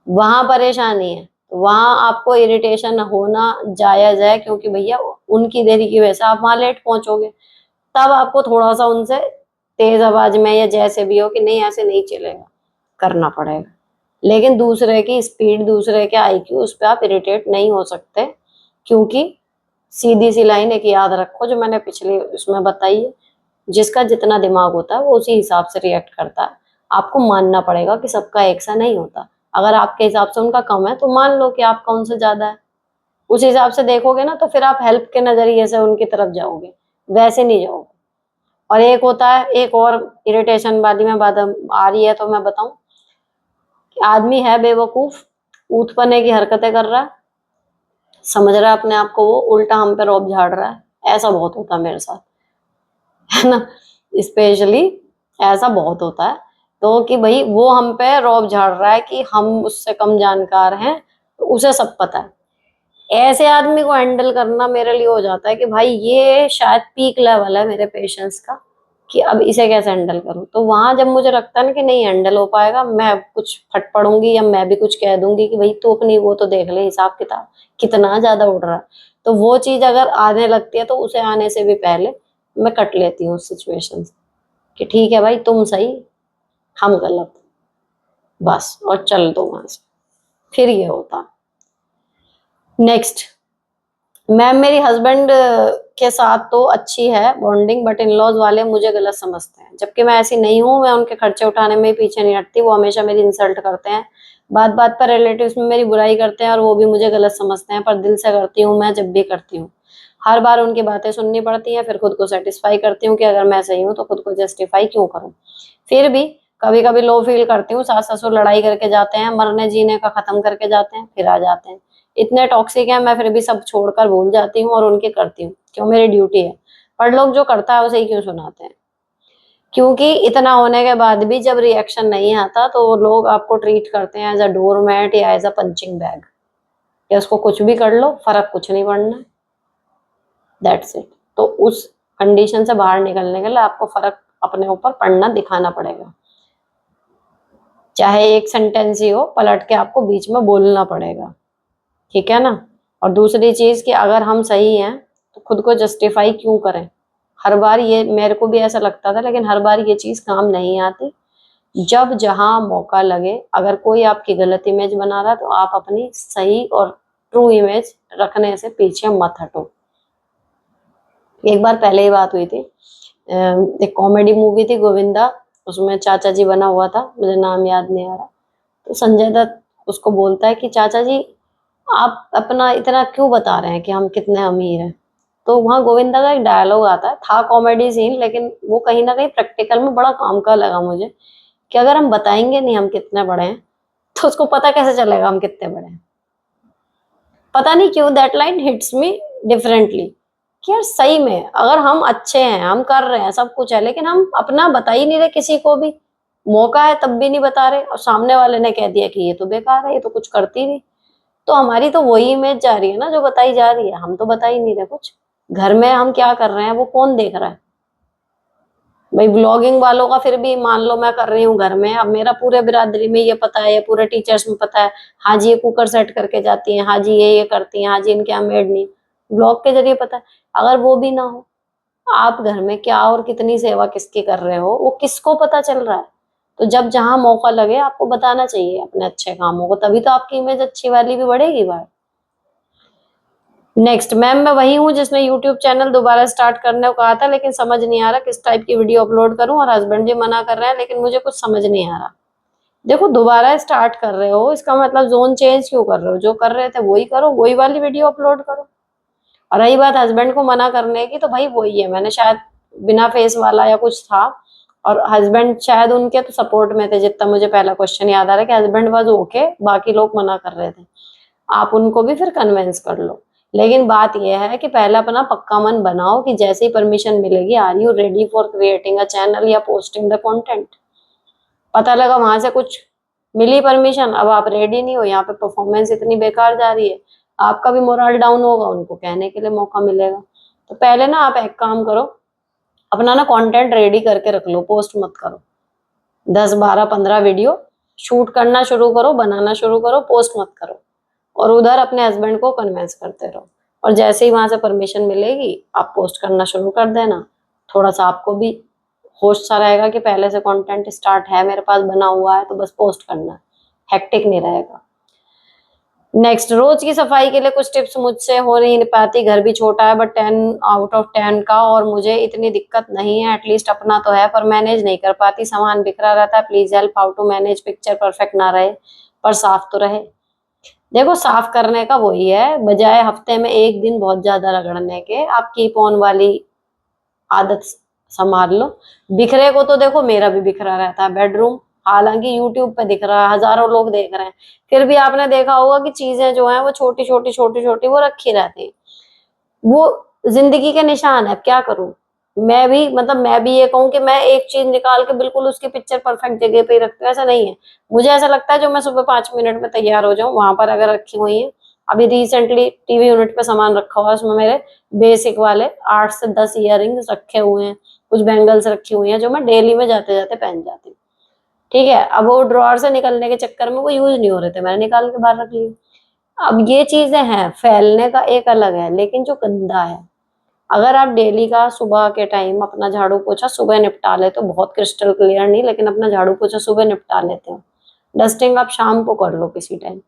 वहां परेशानी है। वहां आपको इरिटेशन होना जायज है, क्योंकि भैया उनकी देरी की वजह से आप वहां लेट पहुंचोगे। तब आपको थोड़ा सा उनसे तेज आवाज में या जैसे भी हो कि नहीं ऐसे नहीं चलेगा, करना पड़ेगा। लेकिन दूसरे की स्पीड, दूसरे के आईक्यू, उस पर आप इरिटेट नहीं हो सकते, क्योंकि सीधी सी लाइन एक याद रखो जो मैंने पिछले उसमें बताई है, जिसका जितना दिमाग होता है वो उसी हिसाब से रिएक्ट करता है। आपको मानना पड़ेगा कि सबका एक सा नहीं होता। अगर आपके हिसाब से उनका कम है तो मान लो कि आपका उनसे ज्यादा है, उस हिसाब से देखोगे ना, तो फिर आप हेल्प के नजरिए से उनकी तरफ जाओगे, वैसे नहीं जाओगे। और एक होता है, एक और इरिटेशन वाली में बात आ रही है तो मैं बताऊं कि आदमी है बेवकूफ, ऊतपने की हरकतें कर रहा है, समझ रहा है अपने आप को, वो उल्टा हम पे रौब झाड़ रहा है। ऐसा बहुत होता है मेरे साथ, है ना, स्पेशली ऐसा बहुत होता है। तो कि भाई वो हम पे रौब झाड़ रहा है कि हम उससे कम जानकार हैं, तो उसे सब पता है। ऐसे आदमी को हैंडल करना मेरे लिए हो जाता है कि भाई ये शायद पीक लेवल है मेरे पेशेंस का, कि अब इसे कैसे हैंडल करूं। तो वहां जब मुझे लगता है ना कि नहीं हैंडल हो पाएगा, मैं कुछ फट पड़ूंगी या मैं भी कुछ कह दूंगी कि भाई तू अपनी वो तो देख ले हिसाब किताब, कितना ज्यादा उड़ रहा है। तो वो चीज अगर आने लगती है तो उसे आने से भी पहले मैं कट लेती हूँ उस सिचुएशन से, कि ठीक है भाई तुम सही, हम गलत, बस, और चल दो वहां से। फिर ये होता। नेक्स्ट, मैम मेरी हस्बैंड के साथ तो अच्छी है बॉन्डिंग, बट इन लॉज वाले मुझे गलत समझते हैं, जबकि मैं ऐसी नहीं हूँ। मैं उनके खर्चे उठाने में पीछे नहीं हटती, वो हमेशा मेरी इंसल्ट करते हैं, बात बात पर रिलेटिव्स में मेरी बुराई करते हैं, और वो भी मुझे गलत समझते हैं, पर दिल से करती हूँ मैं जब भी करती हूँ। हर बार उनकी बातें सुननी पड़ती हैं, फिर खुद को सेटिस्फाई करती हूँ कि अगर मैं सही हूँ तो खुद को जस्टिफाई क्यों करूँ। फिर भी कभी कभी लो फील करती हूँ, सास ससुर लड़ाई करके जाते हैं, मरने जीने का खत्म करके जाते हैं, फिर आ जाते हैं। इतने टॉक्सिक है, मैं फिर भी सब छोड़कर भूल जाती हूँ और उनकी करती हूँ, क्यों, मेरी ड्यूटी है। पर लोग जो करता है उसे ही क्यों सुनाते हैं? क्योंकि इतना होने के बाद भी जब रिएक्शन नहीं आता तो वो लोग आपको ट्रीट करते हैं एज अ डोरमैट या एज अ पंचिंग बैग, या उसको कुछ भी कर लो, फर्क कुछ नहीं पड़ना, दैट्स इट। तो उस कंडीशन से बाहर निकलने के लिए आपको फर्क अपने ऊपर पड़ना दिखाना पड़ेगा, चाहे एक सेंटेंस ही हो, पलट के आपको बीच में बोलना पड़ेगा, ठीक है ना। और दूसरी चीज कि अगर हम सही हैं तो खुद को जस्टिफाई क्यों करें? हर बार, ये मेरे को भी ऐसा लगता था, लेकिन हर बार ये चीज काम नहीं आती। जब जहां मौका लगे, अगर कोई आपकी गलत इमेज बना रहा है तो आप अपनी सही और ट्रू इमेज रखने से पीछे मत हटो। एक बार पहले ही बात हुई थी, एक कॉमेडी मूवी थी गोविंदा, उसमें चाचा जी बना हुआ था, मुझे नाम याद नहीं आ रहा। तो संजय दत्त उसको बोलता है कि चाचा जी आप अपना इतना क्यों बता रहे हैं कि हम कितने अमीर हैं। तो वहां गोविंदा का एक डायलॉग आता है, था कॉमेडी सीन, लेकिन वो कहीं ना कहीं प्रैक्टिकल में बड़ा काम का लगा मुझे, कि अगर हम बताएंगे नहीं हम कितने बड़े हैं तो उसको पता कैसे चलेगा हम कितने बड़े हैं? पता नहीं क्यों that line hits me differently, कि यार सही में अगर हम अच्छे हैं, हम कर रहे हैं, सब कुछ है, लेकिन हम अपना बता ही नहीं रहे किसी को भी, मौका है तब भी नहीं बता रहे, और सामने वाले ने कह दिया कि ये तो बेकार है, ये तो कुछ करती नहीं। तो हमारी तो वही इमेज जा रही है ना जो बताई जा रही है, हम तो बता ही नहीं रहे कुछ। घर में हम क्या कर रहे हैं वो कौन देख रहा है? भाई ब्लॉगिंग वालों का फिर भी मान लो मैं कर रही हूँ घर में, अब मेरा पूरे बिरादरी में ये पता है, ये पूरे टीचर्स में पता है, हाँ जी ये कुकर सेट करके जाती हैं, हाँ जी ये करती हैं, हाँ जी इनके यहाँ मेड नहीं, ब्लॉग के जरिए पता है। अगर वो भी ना हो, आप घर में क्या और कितनी सेवा किसकी कर रहे हो वो किसको पता चल रहा है? तो जब जहां मौका लगे आपको बताना चाहिए अपने अच्छे कामों को, तभी तो आपकी इमेज अच्छी वाली भी बढ़ेगी बाहर। नेक्स्ट, मैम मैं वही हूँ जिसने यूट्यूब चैनल दोबारा स्टार्ट करने को कहा था, लेकिन समझ नहीं आ रहा किस टाइप की वीडियो अपलोड करूं, और हस्बैंड जी मना कर रहे हैं, लेकिन मुझे कुछ समझ नहीं आ रहा। देखो दोबारा स्टार्ट कर रहे हो, इसका मतलब जोन चेंज क्यों कर रहे हो? जो कर रहे थे वही करो, वही वाली वीडियो अपलोड करो। और रही बात हस्बैंड को मना करने की, तो भाई वही है, मैंने शायद बिना फेस वाला या कुछ था, और हस्बैंड शायद उनके तो सपोर्ट में थे, जितना मुझे पहला क्वेश्चन याद आ रहा है कि हस्बैंड वाज ओके, बाकी लोग मना कर रहे थे। आप उनको भी फिर कन्विंस कर लो। लेकिन बात यह है कि पहले अपना पक्का मन बनाओ कि जैसे ही परमिशन मिलेगी, are you ready for creating a channel या पोस्टिंग द कंटेंट। पता लगा वहां से कुछ मिली परमिशन, अब आप रेडी नहीं हो, यहाँ पे परफॉर्मेंस इतनी बेकार जा रही है, आपका भी मोरल डाउन होगा, उनको कहने के लिए मौका मिलेगा। तो पहले ना आप एक काम करो, अपना ना कंटेंट रेडी करके रख लो, पोस्ट मत करो। 10 12 15 वीडियो शूट करना शुरू करो, बनाना शुरू करो, पोस्ट मत करो। और उधर अपने हस्बैंड को कन्विंस करते रहो, और जैसे ही वहां से परमिशन मिलेगी आप पोस्ट करना शुरू कर देना। थोड़ा सा आपको भी होश सा रहेगा कि पहले से कंटेंट स्टार्ट है मेरे पास बना हुआ है, तो बस पोस्ट करना है, हेक्टिक नहीं रहेगा। नेक्स्ट, रोज की सफाई के लिए कुछ टिप्स। मुझसे हो नहीं पाती, घर भी छोटा है, बट 10 out of 10 का, और मुझे इतनी दिक्कत नहीं है, एटलीस्ट अपना तो है, पर मैनेज नहीं कर पाती, सामान बिखरा रहता है, please help how to manage. Picture perfect ना रहे पर साफ तो रहे। देखो साफ करने का वही है, बजाय हफ्ते में एक दिन बहुत ज्यादा रगड़ने के, आप कीप ऑन वाली आदत संभाल लो। बिखरे को तो देखो मेरा भी बिखरा रहता है बेडरूम, हालांकि यूट्यूब पे दिख रहा है, हजारों लोग देख रहे हैं, फिर भी आपने देखा होगा कि चीजें जो है वो छोटी छोटी छोटी छोटी वो रखी रहती है। वो जिंदगी के निशान है, अब क्या करूं। मैं भी मतलब मैं भी ये कहूं कि मैं एक चीज निकाल के बिल्कुल उसकी पिक्चर परफेक्ट जगह पे ही रखती हूँ, ऐसा नहीं है। मुझे ऐसा लगता है जो मैं सुबह 5 मिनट में तैयार हो जाऊं, वहां पर अगर रखी हुई है। अभी रिसेंटली टीवी यूनिट पे सामान रखा हुआ है, उसमें मेरे बेसिक वाले 8 से 10 इयररिंग्स रखे हुए हैं, कुछ बैंगल्स रखी हुई हैं जो मैं डेली में जाते जाते पहन जाती हूँ। ठीक है, अब वो ड्रॉअर से निकलने के चक्कर में वो यूज नहीं हो रहे थे, मैंने निकाल के बाहर रख लिए। अब ये चीजें हैं, फैलने का एक अलग है, लेकिन जो गंदा है, अगर आप डेली का सुबह के टाइम अपना झाड़ू पोछा सुबह निपटा ले, तो बहुत क्रिस्टल क्लियर नहीं, लेकिन अपना झाड़ू पोछा सुबह निपटा लेते हो, डस्टिंग आप शाम को कर लो किसी टाइम,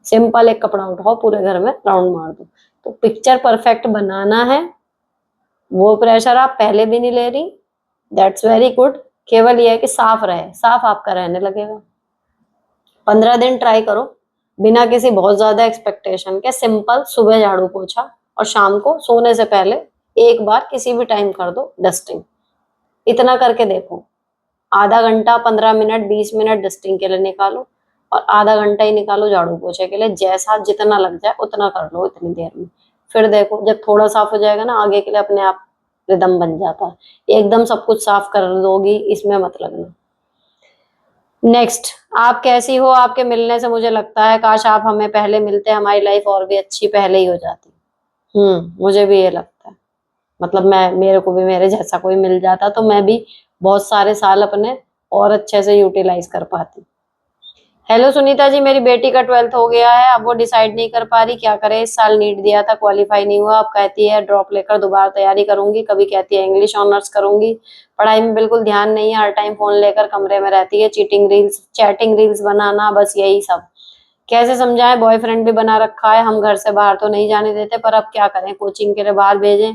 सिंपल एक कपड़ा उठाओ पूरे घर में राउंड मार दो। तो पिक्चर परफेक्ट बनाना है, वो प्रेशर आप पहले भी नहीं ले रही, दैट्स वेरी गुड। केवल ये है कि साफ रहे, साफ आपका रहने लगेगा। 15 दिन ट्राई करो, बिना किसी बहुत ज्यादा एक्सपेक्टेशन के, सिंपल सुबह झाड़ू पोछा, और शाम को सोने से पहले एक बार किसी भी टाइम कर दो डस्टिंग। इतना करके देखो, आधा घंटा 15 मिनट 20 मिनट डस्टिंग के लिए निकालो, और आधा घंटा ही निकालो झाड़ू पोछे के लिए, जैसा जितना लग जाए उतना कर लो इतनी देर में। फिर देखो जब थोड़ा साफ हो जाएगा ना, आगे के लिए अपने आप रिदम बन जाता है। एकदम सब कुछ साफ कर दोगी इसमें मत लगना। नेक्स्ट, आप कैसी हो? आपके मिलने से मुझे लगता है काश आप हमें पहले मिलते, हमारी लाइफ और भी अच्छी पहले ही हो जाती। मुझे भी ये लगता है, मतलब मैं, मेरे को भी मेरे जैसा कोई मिल जाता तो मैं भी बहुत सारे साल अपने और अच्छे से यूटिलाइज कर पाती। हेलो सुनीता जी, मेरी बेटी का 12th हो गया है, अब वो डिसाइड नहीं कर पा रही क्या करे। इस साल नीट दिया था, क्वालिफाई नहीं हुआ, अब कहती है ड्रॉप लेकर दोबारा तैयारी करूंगी, कभी कहती है इंग्लिश ऑनर्स करूंगी। पढ़ाई में बिल्कुल ध्यान नहीं है, हर टाइम फोन लेकर कमरे में रहती है, चैटिंग रील्स बनाना, बस यही सब। कैसे समझाएं? बॉयफ्रेंड भी बना रखा है, हम घर से बाहर तो नहीं जाने देते, पर अब क्या करें, कोचिंग के लिए बाहर भेजें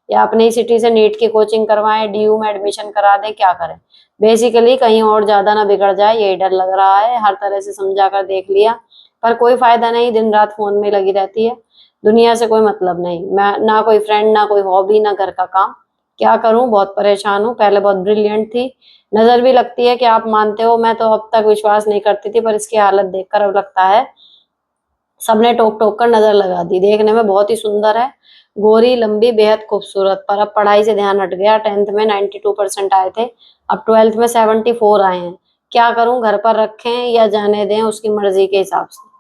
या अपने ही सिटी से नीट की कोचिंग करवाएं, डीयू में एडमिशन करा दें, क्या करें? बेसिकली कहीं और ज्यादा ना बिगड़ जाए, यही डर लग रहा है। हर तरह से समझा कर देख लिया, पर कोई फायदा नहीं, दिन रात फोन में लगी रहती है, दुनिया से कोई मतलब नहीं, मैं ना कोई फ्रेंड, ना कोई हॉबी, ना घर का काम। क्या करूं, बहुत परेशान हूँ। पहले बहुत ब्रिलियंट थी, नजर भी लगती है कि आप मानते हो, मैं तो अब तक विश्वास नहीं करती थी, पर इसकी हालत देखकर अब लगता है सबने टोक टोक कर नजर लगा दी। देखने में बहुत ही सुंदर है, गोरी लंबी बेहद खूबसूरत, पर अब पढ़ाई से ध्यान हट गया। 10th में 92% आए थे, अब 12th में 74 आए हैं। क्या करूं, घर पर रखें या जाने दें, उसकी मर्जी के हिसाब से।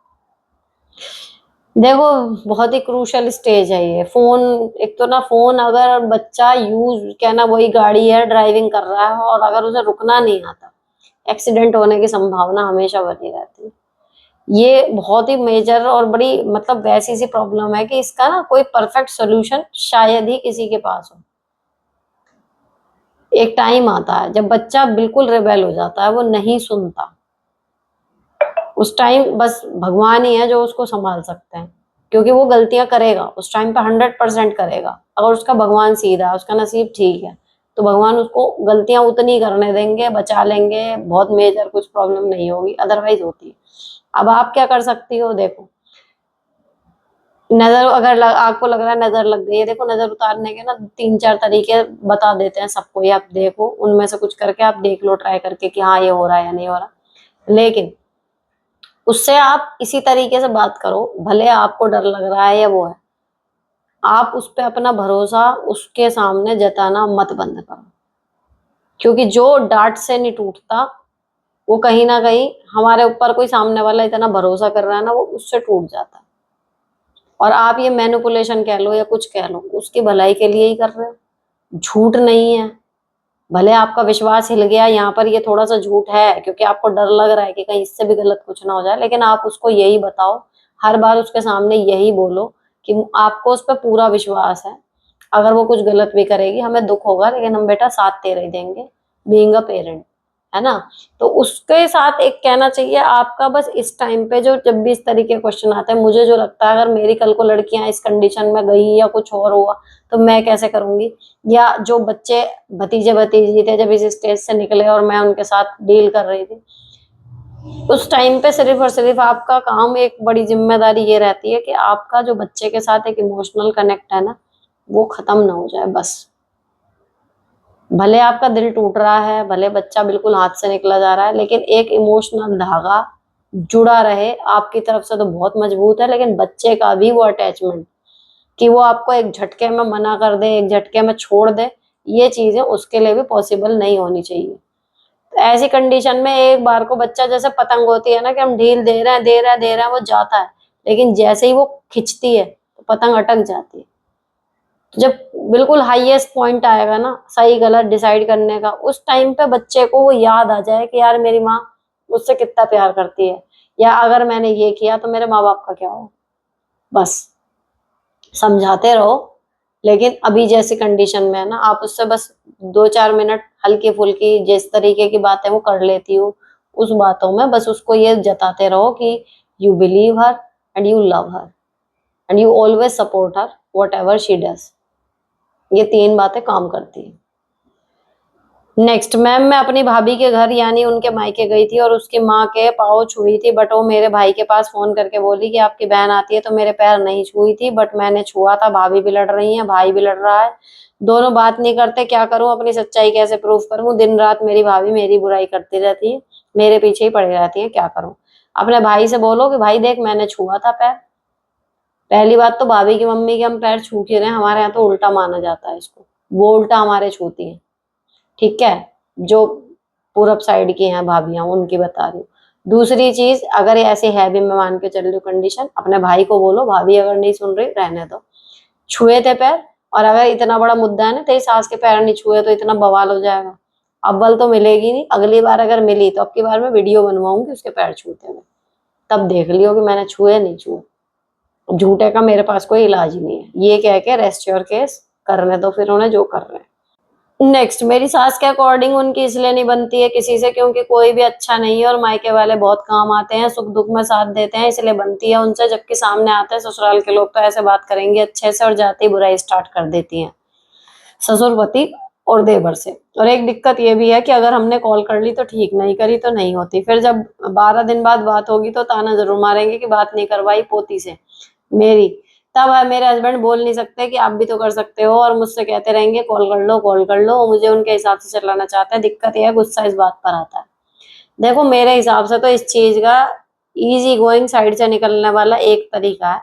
देखो बहुत ही क्रूशल स्टेज है ये फोन। एक तो ना फोन अगर बच्चा यूज, क्या ना, वही गाड़ी है, ड्राइविंग कर रहा है, और अगर उसे रुकना नहीं आता, एक्सीडेंट होने की संभावना हमेशा बनी रहती है। ये बहुत ही मेजर और बड़ी, मतलब वैसी सी प्रॉब्लम है कि इसका ना कोई परफेक्ट सोल्यूशन शायद ही किसी के पास हो। एक टाइम आता है जब बच्चा बिल्कुल रिबेल हो जाता है, वो नहीं सुनता, उस टाइम बस भगवान ही है जो उसको संभाल सकते हैं, क्योंकि वो गलतियां करेगा उस टाइम पे, 100% करेगा। अगर उसका भगवान सीधा है, उसका नसीब ठीक है, तो भगवान उसको गलतियां उतनी करने देंगे, बचा लेंगे, बहुत मेजर कुछ प्रॉब्लम नहीं होगी, अदरवाइज होती है। अब आप क्या कर सकती हो, देखो नजर अगर आपको लग रहा है नजर लग गई है, देखो नजर उतारने के ना 3-4 तरीके बता देते हैं सबको, ये आप देखो उनमें से कुछ करके आप देख लो ट्राई करके कि हाँ ये हो रहा है या नहीं हो रहा। लेकिन उससे आप इसी तरीके से बात करो, भले आपको डर लग रहा है या वो है, आप उस पे अपना भरोसा उसके सामने जताना मत बंद करो, क्योंकि जो डांट से नहीं टूटता वो कहीं ना कहीं हमारे ऊपर कोई सामने वाला इतना भरोसा कर रहा है ना, वो उससे टूट जाता है। और आप ये मैनिपुलेशन कह लो या कुछ कह लो, उसकी भलाई के लिए ही कर रहे हो, झूठ नहीं है। भले आपका विश्वास हिल गया यहाँ पर, ये थोड़ा सा झूठ है क्योंकि आपको डर लग रहा है कि कहीं इससे भी गलत कुछ ना हो जाए, लेकिन आप उसको यही बताओ, हर बार उसके सामने यही बोलो कि आपको उस पर पूरा विश्वास है, अगर वो कुछ गलत भी करेगी हमें दुख होगा, लेकिन हम बेटा साथ तेरे ही देंगे, बीइंग अ पेरेंट, है ना। तो उसके साथ एक कहना चाहिए आपका, बस इस टाइम पे जो जब भी इस तरीके क्वेश्चन आते हैं, मुझे जो लगता है अगर मेरी कल को लड़कियां इस कंडीशन में गई या कुछ और हुआ तो मैं कैसे करूंगी, या जो बच्चे भतीजे भतीजी थे जब इस स्टेज से निकले और मैं उनके साथ डील कर रही थी, उस टाइम पे सिर्फ और सिर्फ आपका काम, एक बड़ी जिम्मेदारी ये रहती है कि आपका जो बच्चे के साथ एक इमोशनल कनेक्ट है ना, वो खत्म ना हो जाए बस। भले आपका दिल टूट रहा है, भले बच्चा बिल्कुल हाथ से निकला जा रहा है, लेकिन एक इमोशनल धागा जुड़ा रहे, आपकी तरफ से तो बहुत मजबूत है, लेकिन बच्चे का भी वो अटैचमेंट कि वो आपको एक झटके में मना कर दे, एक झटके में छोड़ दे, ये चीजें उसके लिए भी पॉसिबल नहीं होनी चाहिए। तो ऐसी कंडीशन में एक बार को बच्चा जैसे पतंग होती है ना, कि हम ढील दे रहे हैं दे रहे हैं दे रहे हैं, वो जाता है, लेकिन जैसे ही वो खिंचती है तो पतंग अटक जाती है। तो जब बिल्कुल हाईएस्ट पॉइंट आएगा ना सही गलत डिसाइड करने का, उस टाइम पे बच्चे को वो याद आ जाए कि यार मेरी माँ मुझसे कितना प्यार करती है, या अगर मैंने ये किया तो मेरे माँ बाप का क्या हो। बस समझाते रहो, लेकिन अभी जैसी कंडीशन में है ना, आप उससे बस 2-4 मिनट हल्की फुल्की जिस तरीके की बातें वो कर लेती हो, उस बातों में बस उसको ये जताते रहो कि you believe her and you love her and you always support her what ever she does. ये 3 बातें काम करती है। नेक्स्ट, मैम मैं अपनी भाभी के घर यानी उनके मायके गई थी और उसकी माँ के पाँव छुई थी, बट वो मेरे भाई के पास फोन करके बोली कि आपकी बहन आती है, तो मेरे पैर नहीं छुई थी, बट मैंने छुआ था। भाभी भी लड़ रही है, भाई भी लड़ रहा है, दोनों बात नहीं करते, क्या करूं, अपनी सच्चाई कैसे प्रूफ करूं, दिन रात मेरी भाभी मेरी बुराई करती रहती है, मेरे पीछे ही पड़ी रहती है, क्या करूं। अपने भाई से बोलो कि भाई देख मैंने छुआ था पैर। पहली बात तो भाभी की मम्मी के हम पैर छू के रहे, हमारे यहाँ तो उल्टा माना जाता है इसको, वो उल्टा हमारे छूती है, ठीक है। जो पूरब साइड की हैं भाभियां उनकी बता रही हूँ। दूसरी चीज, अगर ऐसे है भी, मैं मान के चल रही हूँ कंडीशन, अपने भाई को बोलो, भाभी अगर नहीं सुन रही रहने दो, छुए थे पैर, और अगर इतना बड़ा मुद्दा है ना तेरी सास के पैर नहीं छुए तो इतना बवाल हो जाएगा, अव्वल तो मिलेगी नहीं, अगली बार अगर मिली तो अब की बार मैं वीडियो बनवाऊंगी उसके पैर छूते हुए, तब देख लियो कि मैंने छुए नहीं छुए। झूठे का मेरे पास कोई इलाज ही नहीं है, ये कह के रेस्ट योर केस, करने दो फिर उन्हें जो कर रहे हैं। नेक्स्ट, मेरी सास के अकॉर्डिंग उनकी इसलिए नहीं बनती है किसी से क्योंकि कोई भी अच्छा नहीं है और मायके वाले बहुत काम आते हैं, सुख दुख में साथ देते हैं, इसलिए बनती है उनसे, जबकि सामने आते हैं ससुराल के लोग तो ऐसे बात करेंगे अच्छे से और जाते ही बुराई स्टार्ट कर देती हैं ससुरपति और देवर से। और एक दिक्कत ये भी है कि अगर हमने कॉल कर ली तो ठीक, नहीं करी तो नहीं होती, फिर जब 12 दिन बाद बात होगी तो ताना जरूर मारेंगे कि बात नहीं करवाई पोती से मेरी। तब मेरे हस्बैंड बोल नहीं सकते कि आप भी तो कर सकते हो, और मुझसे कहते रहेंगे कॉल कर लो कॉल कर लो, मुझे उनके हिसाब से चलाना चाहते हैं। दिक्कत यह है, गुस्सा इस बात पर आता है। देखो मेरे हिसाब से तो इस चीज का इजी गोइंग साइड से निकलने वाला एक तरीका है,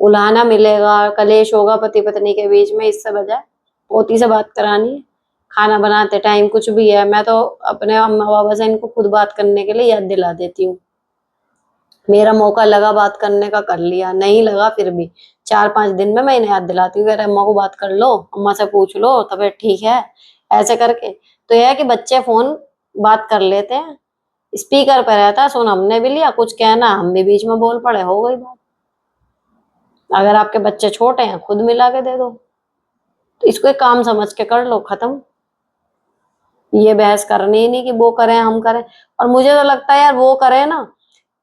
उलाहना मिलेगा, कलेश होगा पति पत्नी के बीच में, इससे बजाय पोती से बात करानी है। खाना बनाते टाइम कुछ भी है, मैं तो अपने अम्मा बाबा से इनको खुद बात करने के लिए याद दिला देती हूँ। मेरा मौका लगा बात करने का कर लिया, नहीं लगा फिर भी 4-5 दिन में मैं इन्हें याद दिलाती हूँ, अरे अम्मा को बात कर लो, अम्मा से पूछ लो तबीयत ठीक है, ऐसे करके। तो यह है कि बच्चे फोन बात कर लेते हैं, स्पीकर पे रहता है, सुन हमने भी लिया, कुछ कहना हम भी बीच में बोल पड़े, हो गई बात। अगर आपके बच्चे छोटे हैं खुद मिला के दे दो, तो इसको एक काम समझ के कर लो, खत्म। ये बहस करनी ही नहीं कि वो करें हम करें। और मुझे तो लगता है यार वो करें ना,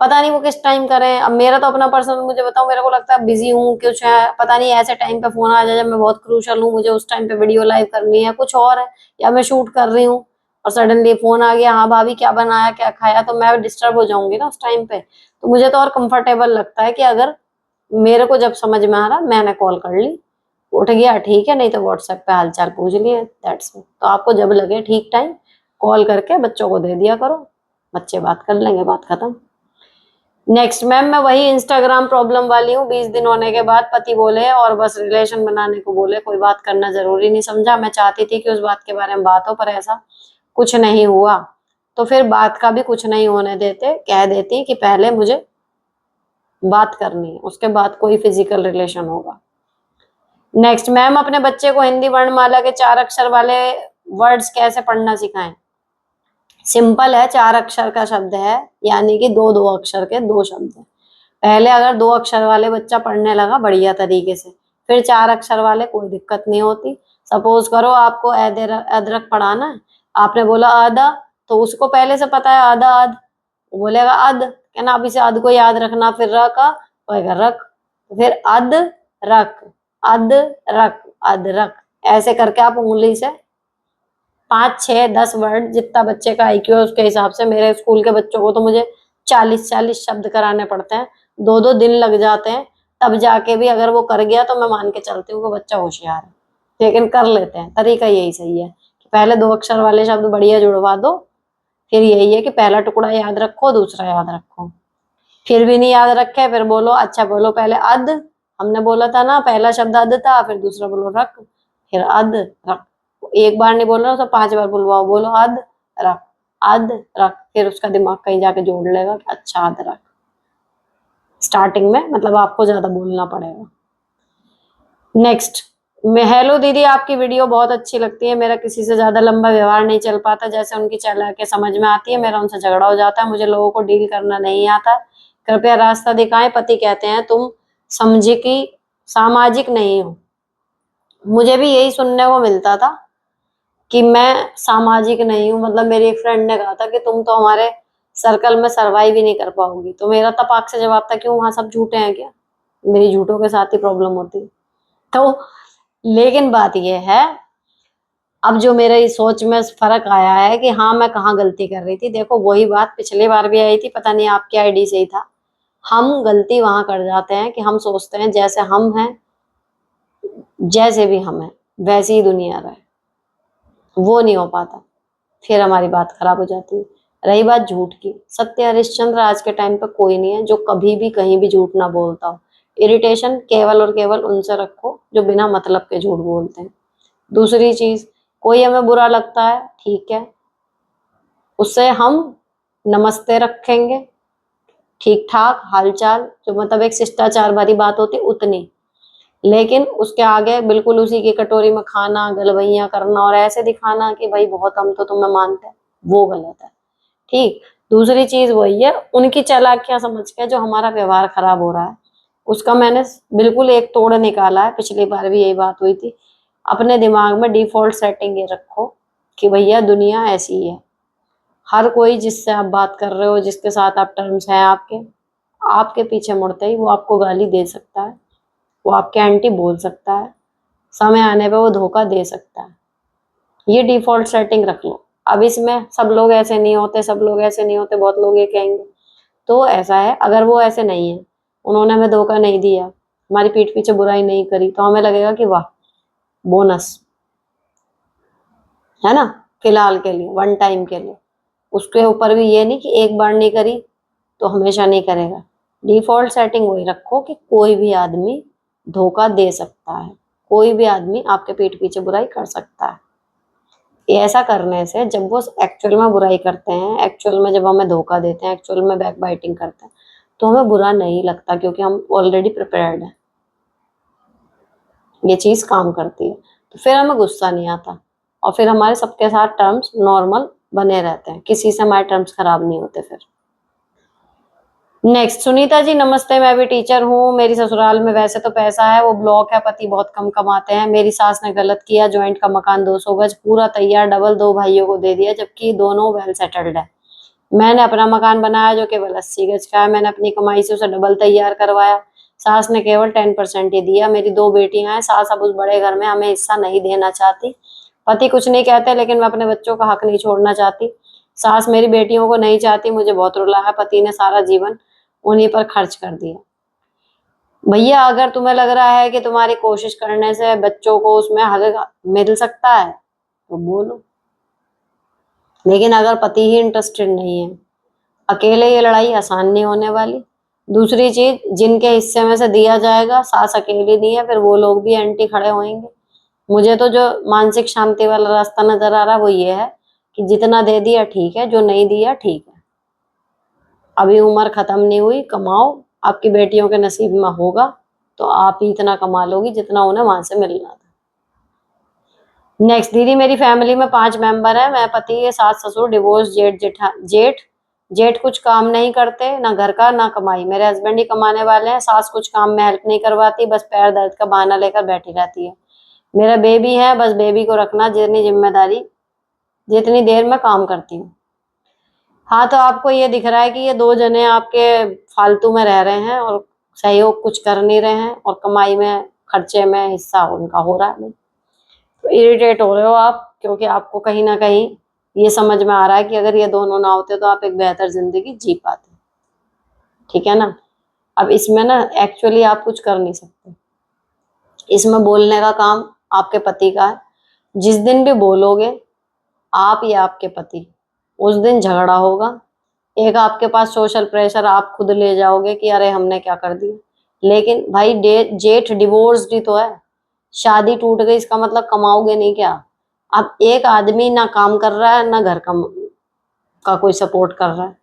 पता नहीं वो किस टाइम करें। अब मेरा तो अपना पर्सनल मुझे बताओ, मेरे को लगता है बिजी हूँ कुछ है, पता नहीं ऐसे टाइम पे फोन आ जाए जब मैं बहुत क्रूशल हूँ, मुझे उस टाइम पे वीडियो लाइव करनी है, कुछ और है, या मैं शूट कर रही हूँ और सडनली फोन आ गया, हाँ भाभी क्या बनाया क्या खाया, तो मैं डिस्टर्ब हो जाऊंगी ना उस टाइम पे। तो मुझे तो और कंफर्टेबल लगता है कि अगर मेरे को जब समझ में आ रहा मैंने कॉल कर ली, उठ गया ठीक है, नहीं तो व्हाट्सएप पे हालचाल पूछ लिए, दैट्स इट। तो आपको जब लगे ठीक टाइम कॉल करके बच्चों को दे दिया करो, बच्चे बात कर लेंगे, बात खत्म। नेक्स्ट मैम, मैं वही इंस्टाग्राम प्रॉब्लम वाली हूँ, 20 दिन होने के बाद पति बोले और बस रिलेशन बनाने को बोले, कोई बात करना जरूरी नहीं समझा। मैं चाहती थी कि उस बात के बारे में बात हो, पर ऐसा कुछ नहीं हुआ। तो फिर बात का भी कुछ नहीं होने देते, कह देती कि पहले मुझे बात करनी है, उसके बाद कोई फिजिकल रिलेशन होगा। नेक्स्ट मैम, अपने बच्चे को हिंदी वर्णमाला के 4 अक्षर वाले वर्ड्स कैसे पढ़ना सिखाएं? सिंपल है, 4 अक्षर का शब्द है, यानी कि दो दो अक्षर के दो शब्द है। पहले अगर 2 अक्षर वाले बच्चा पढ़ने लगा बढ़िया तरीके से, फिर 4 अक्षर वाले कोई दिक्कत नहीं होती। सपोज करो आपको अदरक पढ़ाना है, आपने बोला आधा, तो उसको पहले से पता है आधा आध, वो बोलेगा अध, कहना अब इसे अध को याद रखना, फिर र का होएगा रख, फिर अध रख, अध रख, अदरक, ऐसे करके आप उंगली से 5 6 10 वर्ड, जितना बच्चे का आईक्यू है उसके हिसाब से। मेरे स्कूल के बच्चों को तो मुझे 40 40 शब्द कराने पड़ते हैं, 2 2 दिन लग जाते हैं, तब जाके भी अगर वो कर गया तो मैं मान के चलती हूँ कि बच्चा होशियार है, लेकिन कर लेते हैं। तरीका यही सही है कि पहले 2 अक्षर वाले शब्द बढ़िया जुड़वा दो, फिर यही है कि पहला टुकड़ा याद रखो, दूसरा याद रखो। फिर भी नहीं याद रखे, फिर बोलो अच्छा बोलो पहले अध, हमने बोला था ना पहला शब्द अध था, फिर दूसरा बोलो रख, फिर अध रख। एक बार नहीं बोल रहा, उसे 5 बार बुलवाओ, बोलो अध रख, अध रख, फिर उसका दिमाग कहीं जाके जोड़ लेगा कि अच्छा अध रख। स्टार्टिंग में मतलब आपको ज्यादा बोलना पड़ेगा। नेक्स्ट, मैं हेलो दीदी, आपकी वीडियो बहुत अच्छी लगती है, मेरा किसी से ज्यादा लंबा व्यवहार नहीं चल पाता, जैसे उनकी चालाकियां समझ में आती है मेरा उनसे झगड़ा हो जाता है, मुझे लोगों को डील करना नहीं आता, कृपया रास्ता दिखाएं। पति कहते हैं तुम समझे कि सामाजिक नहीं हो। मुझे भी यही सुनने को मिलता था कि मैं सामाजिक नहीं हूँ, मतलब मेरी एक फ्रेंड ने कहा था कि तुम तो हमारे सर्कल में सरवाइव ही नहीं कर पाओगी, तो मेरा तपाक से जवाब था क्यों, वहां सब झूठे हैं क्या? मेरी झूठों के साथ ही प्रॉब्लम होती है। तो लेकिन बात यह है, अब जो मेरे इस सोच में फर्क आया है कि हाँ मैं कहाँ गलती कर रही थी। देखो वही बात पिछली बार भी आई थी, पता नहीं आपकी आईडी से ही था। हम गलती वहां कर जाते हैं कि हम सोचते हैं जैसे हम हैं, जैसे भी हम हैं वैसी ही दुनिया रहे, वो नहीं हो पाता, फिर हमारी बात खराब हो जाती है। रही बात झूठ की, सत्य हरिश्चंद्र आज के टाइम पे कोई नहीं है जो कभी भी कहीं भी झूठ ना बोलता हो। इरिटेशन केवल और केवल उनसे रखो जो बिना मतलब के झूठ बोलते हैं। दूसरी चीज, कोई हमें बुरा लगता है ठीक है, उससे हम नमस्ते रखेंगे, ठीक ठाक हालचाल, जो मतलब एक शिष्टाचार भरी बात होती उतनी, लेकिन उसके आगे बिल्कुल उसी की कटोरी में खाना, गलवैया करना और ऐसे दिखाना कि भाई बहुत हम तो तुम्हें मानते हैं, वो गलत है। ठीक। दूसरी चीज वही है, उनकी चालाकियां समझ के जो हमारा व्यवहार खराब हो रहा है, उसका मैंने बिल्कुल एक तोड़ निकाला है। पिछली बार भी यही बात हुई थी। अपने दिमाग में डिफॉल्ट सेटिंग ये रखो कि भैया दुनिया ऐसी ही है, हर कोई जिससे आप बात कर रहे हो, जिसके साथ आप टर्म्स हैं आपके, आपके पीछे मुड़ते ही वो आपको गाली दे सकता है, वो आपके एंटी बोल सकता है, समय आने पे वो धोखा दे सकता है। ये डिफॉल्ट सेटिंग रख लो। अब इसमें सब लोग ऐसे नहीं होते, सब लोग ऐसे नहीं होते, बहुत लोग ये कहेंगे, तो ऐसा है अगर वो ऐसे नहीं है, उन्होंने हमें धोखा नहीं दिया, हमारी पीठ पीछे बुराई नहीं करी, तो हमें लगेगा कि वाह बोनस है ना, फिलहाल के लिए, वन टाइम के लिए। उसके ऊपर भी ये नहीं कि एक बार नहीं करी तो हमेशा नहीं करेगा। डिफॉल्ट सेटिंग वही रखो कि कोई भी आदमी धोखा दे सकता है, कोई भी आदमी आपके पीठ पीछे बुराई कर सकता है। ये ऐसा करने से जब वो एक्चुअल में बुराई करते हैं, एक्चुअल में जब हमें धोखा देते हैं, एक्चुअल में बैक बाइटिंग करते हैं, तो हमें बुरा नहीं लगता, क्योंकि हम ऑलरेडी प्रिपेयर्ड हैं, ये चीज काम करती है। तो फिर हमें गुस्सा नहीं आता और फिर हमारे सबके साथ टर्म्स नॉर्मल बने रहते हैं, किसी से हमारे टर्म्स खराब नहीं होते फिर। नेक्स्ट, सुनीता जी नमस्ते, मैं भी टीचर हूँ, मेरी ससुराल में वैसे तो पैसा है, वो ब्लॉक है, पति बहुत कम कमाते हैं, मेरी सास ने गलत किया, ज्वाइंट का मकान 200 गज पूरा तैयार डबल 2 भाइयों को दे दिया, जबकि दोनों वेल सेटल्ड है। मैंने अपना मकान बनाया जो केवल 80 गज का है, मैंने अपनी कमाई से उसे डबल तैयार करवाया। सास ने केवल 10% ही दिया। मेरी 2 बेटियां हैं, सास अब उस बड़े घर में हमें हिस्सा नहीं देना चाहती। पति कुछ नहीं कहते, लेकिन मैं अपने बच्चों का हक नहीं छोड़ना चाहती। सास मेरी बेटियों को नहीं चाहती, मुझे बहुत रुलाया। पति ने सारा जीवन उन्हीं पर खर्च कर दिया। भैया अगर तुम्हें लग रहा है कि तुम्हारी कोशिश करने से बच्चों को उसमें हल मिल सकता है तो बोलो, लेकिन अगर पति ही इंटरेस्टेड नहीं है, अकेले ये लड़ाई आसान नहीं होने वाली। दूसरी चीज, जिनके हिस्से में से दिया जाएगा, सास अकेली नहीं है, फिर वो लोग भी एंटी खड़े होंगे। मुझे तो जो मानसिक शांति वाला रास्ता नजर आ रहा है वो ये है कि जितना दे दिया ठीक है, जो नहीं दिया ठीक है। अभी उम्र खत्म नहीं हुई, कमाओ, आपकी बेटियों के नसीब में होगा तो आप ही इतना कमा लोगी जितना उन्हें वहां से मिलना था। नेक्स्ट, दीदी मेरी फैमिली में 5 मेंबर है। मैं, पति, सास ससुर, डिवोर्स, जेठ जेठा जेठ जेठ कुछ काम नहीं करते, ना घर का ना कमाई। मेरे हस्बैंड ही कमाने वाले हैं। सास कुछ काम में हेल्प नहीं करवाती, बस पैर दर्द का बहाना लेकर बैठी रहती है। मेरा बेबी है, बस बेबी को रखना जितनी जिम्मेदारी, जितनी देर मैं काम करती हूँ। हाँ, तो आपको ये दिख रहा है कि ये 2 जने आपके फालतू में रह रहे हैं और सहयोग कुछ कर नहीं रहे हैं, और कमाई में, खर्चे में हिस्सा उनका हो रहा है। तो इरिटेट हो रहे हो आप, क्योंकि आपको कहीं ना कहीं ये समझ में आ रहा है कि अगर ये दोनों ना होते तो आप एक बेहतर जिंदगी जी पाते। ठीक है ना। अब इसमें ना एक्चुअली आप कुछ कर नहीं सकते, इसमें बोलने का काम आपके पति का है। जिस दिन भी बोलोगे आप या आपके पति, उस दिन झगड़ा होगा। एक आपके पास सोशल प्रेशर आप खुद ले जाओगे कि अरे हमने क्या कर दिया, लेकिन भाई जेठ डिवोर्स्ड ही तो है। शादी टूट गई इसका मतलब कमाओगे नहीं क्या? अब एक आदमी ना काम कर रहा है ना घर का कोई सपोर्ट कर रहा है,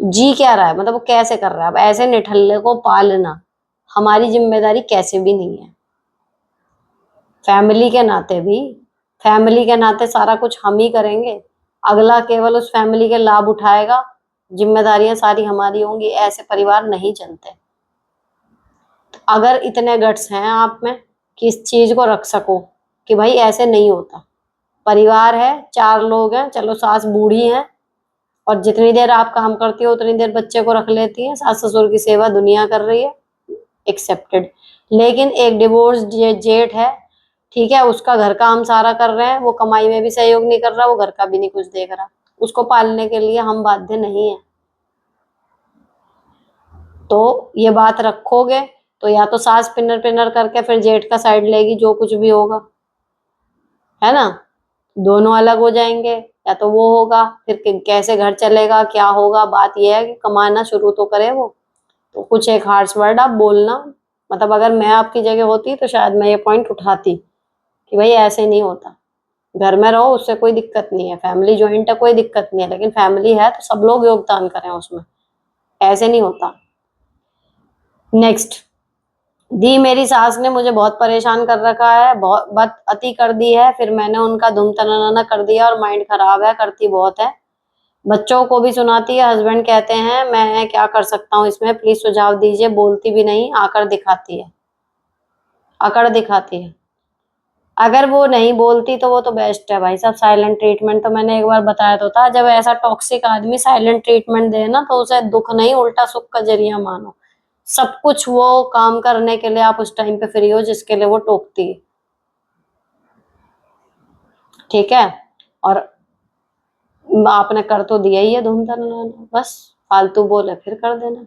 जी क्या रहा है, मतलब वो कैसे कर रहा है? अब ऐसे निठल्ले को पालना हमारी जिम्मेदारी कैसे भी नहीं है। फैमिली के नाते भी, फैमिली के नाते सारा कुछ हम ही करेंगे, अगला केवल उस फैमिली के लाभ उठाएगा, जिम्मेदारियां सारी हमारी होंगी। ऐसे परिवार नहीं चलते। अगर इतने गट्स हैं आप में कि इस चीज को रख सको कि भाई ऐसे नहीं होता, परिवार है, 4 लोग हैं, चलो सास बूढ़ी है और जितनी देर आप काम करती हो उतनी देर बच्चे को रख लेती है, सास ससुर की सेवा दुनिया कर रही है, एक्सेप्टेड। लेकिन एक डिवोर्स जेठ है, ठीक है, उसका घर का हम सारा कर रहे हैं, वो कमाई में भी सहयोग नहीं कर रहा, वो घर का भी नहीं कुछ देख रहा, उसको पालने के लिए हम बाध्य नहीं है। तो ये बात रखोगे तो या तो सास पिनर पिनर करके फिर जेठ का साइड लेगी, जो कुछ भी होगा, है ना, दोनों अलग हो जाएंगे, या तो वो होगा, फिर कैसे घर चलेगा, क्या होगा? बात यह है कि कमाना शुरू तो करे वो। तो कुछ एक हार्श वर्ड आप बोलना, मतलब अगर मैं आपकी जगह होती तो शायद मैं ये पॉइंट उठाती कि भाई ऐसे नहीं होता, घर में रहो, उससे कोई दिक्कत नहीं है, फैमिली ज्वाइंट है कोई दिक्कत नहीं है, लेकिन फैमिली है तो सब लोग योगदान करें उसमें, ऐसे नहीं होता। नेक्स्ट, दी मेरी सास ने मुझे बहुत परेशान कर रखा है, बहुत बात अति कर दी है, फिर मैंने उनका धूम तनाना कर दिया और माइंड खराब है, करती बहुत है, बच्चों को भी सुनाती है, हस्बैंड कहते हैं, मैं क्या कर सकता हूँ इसमें, प्लीज सुझाव दीजिए। बोलती भी नहीं, आकर दिखाती है, अकड़ दिखाती है। अगर वो नहीं बोलती तो वो तो बेस्ट है भाई साहब, साइलेंट ट्रीटमेंट। तो मैंने एक बार बताया तो था, जब ऐसा टॉक्सिक आदमी साइलेंट ट्रीटमेंट दे ना तो उसे दुख नहीं उल्टा सुख का जरिया मानो। सब कुछ वो काम करने के लिए आप उस टाइम पे फ्री हो जिसके लिए वो टोकती है। ठीक है, और आपने कर तो दिया ही है धूम धड़ाना, बस फालतू बोले फिर कर देना।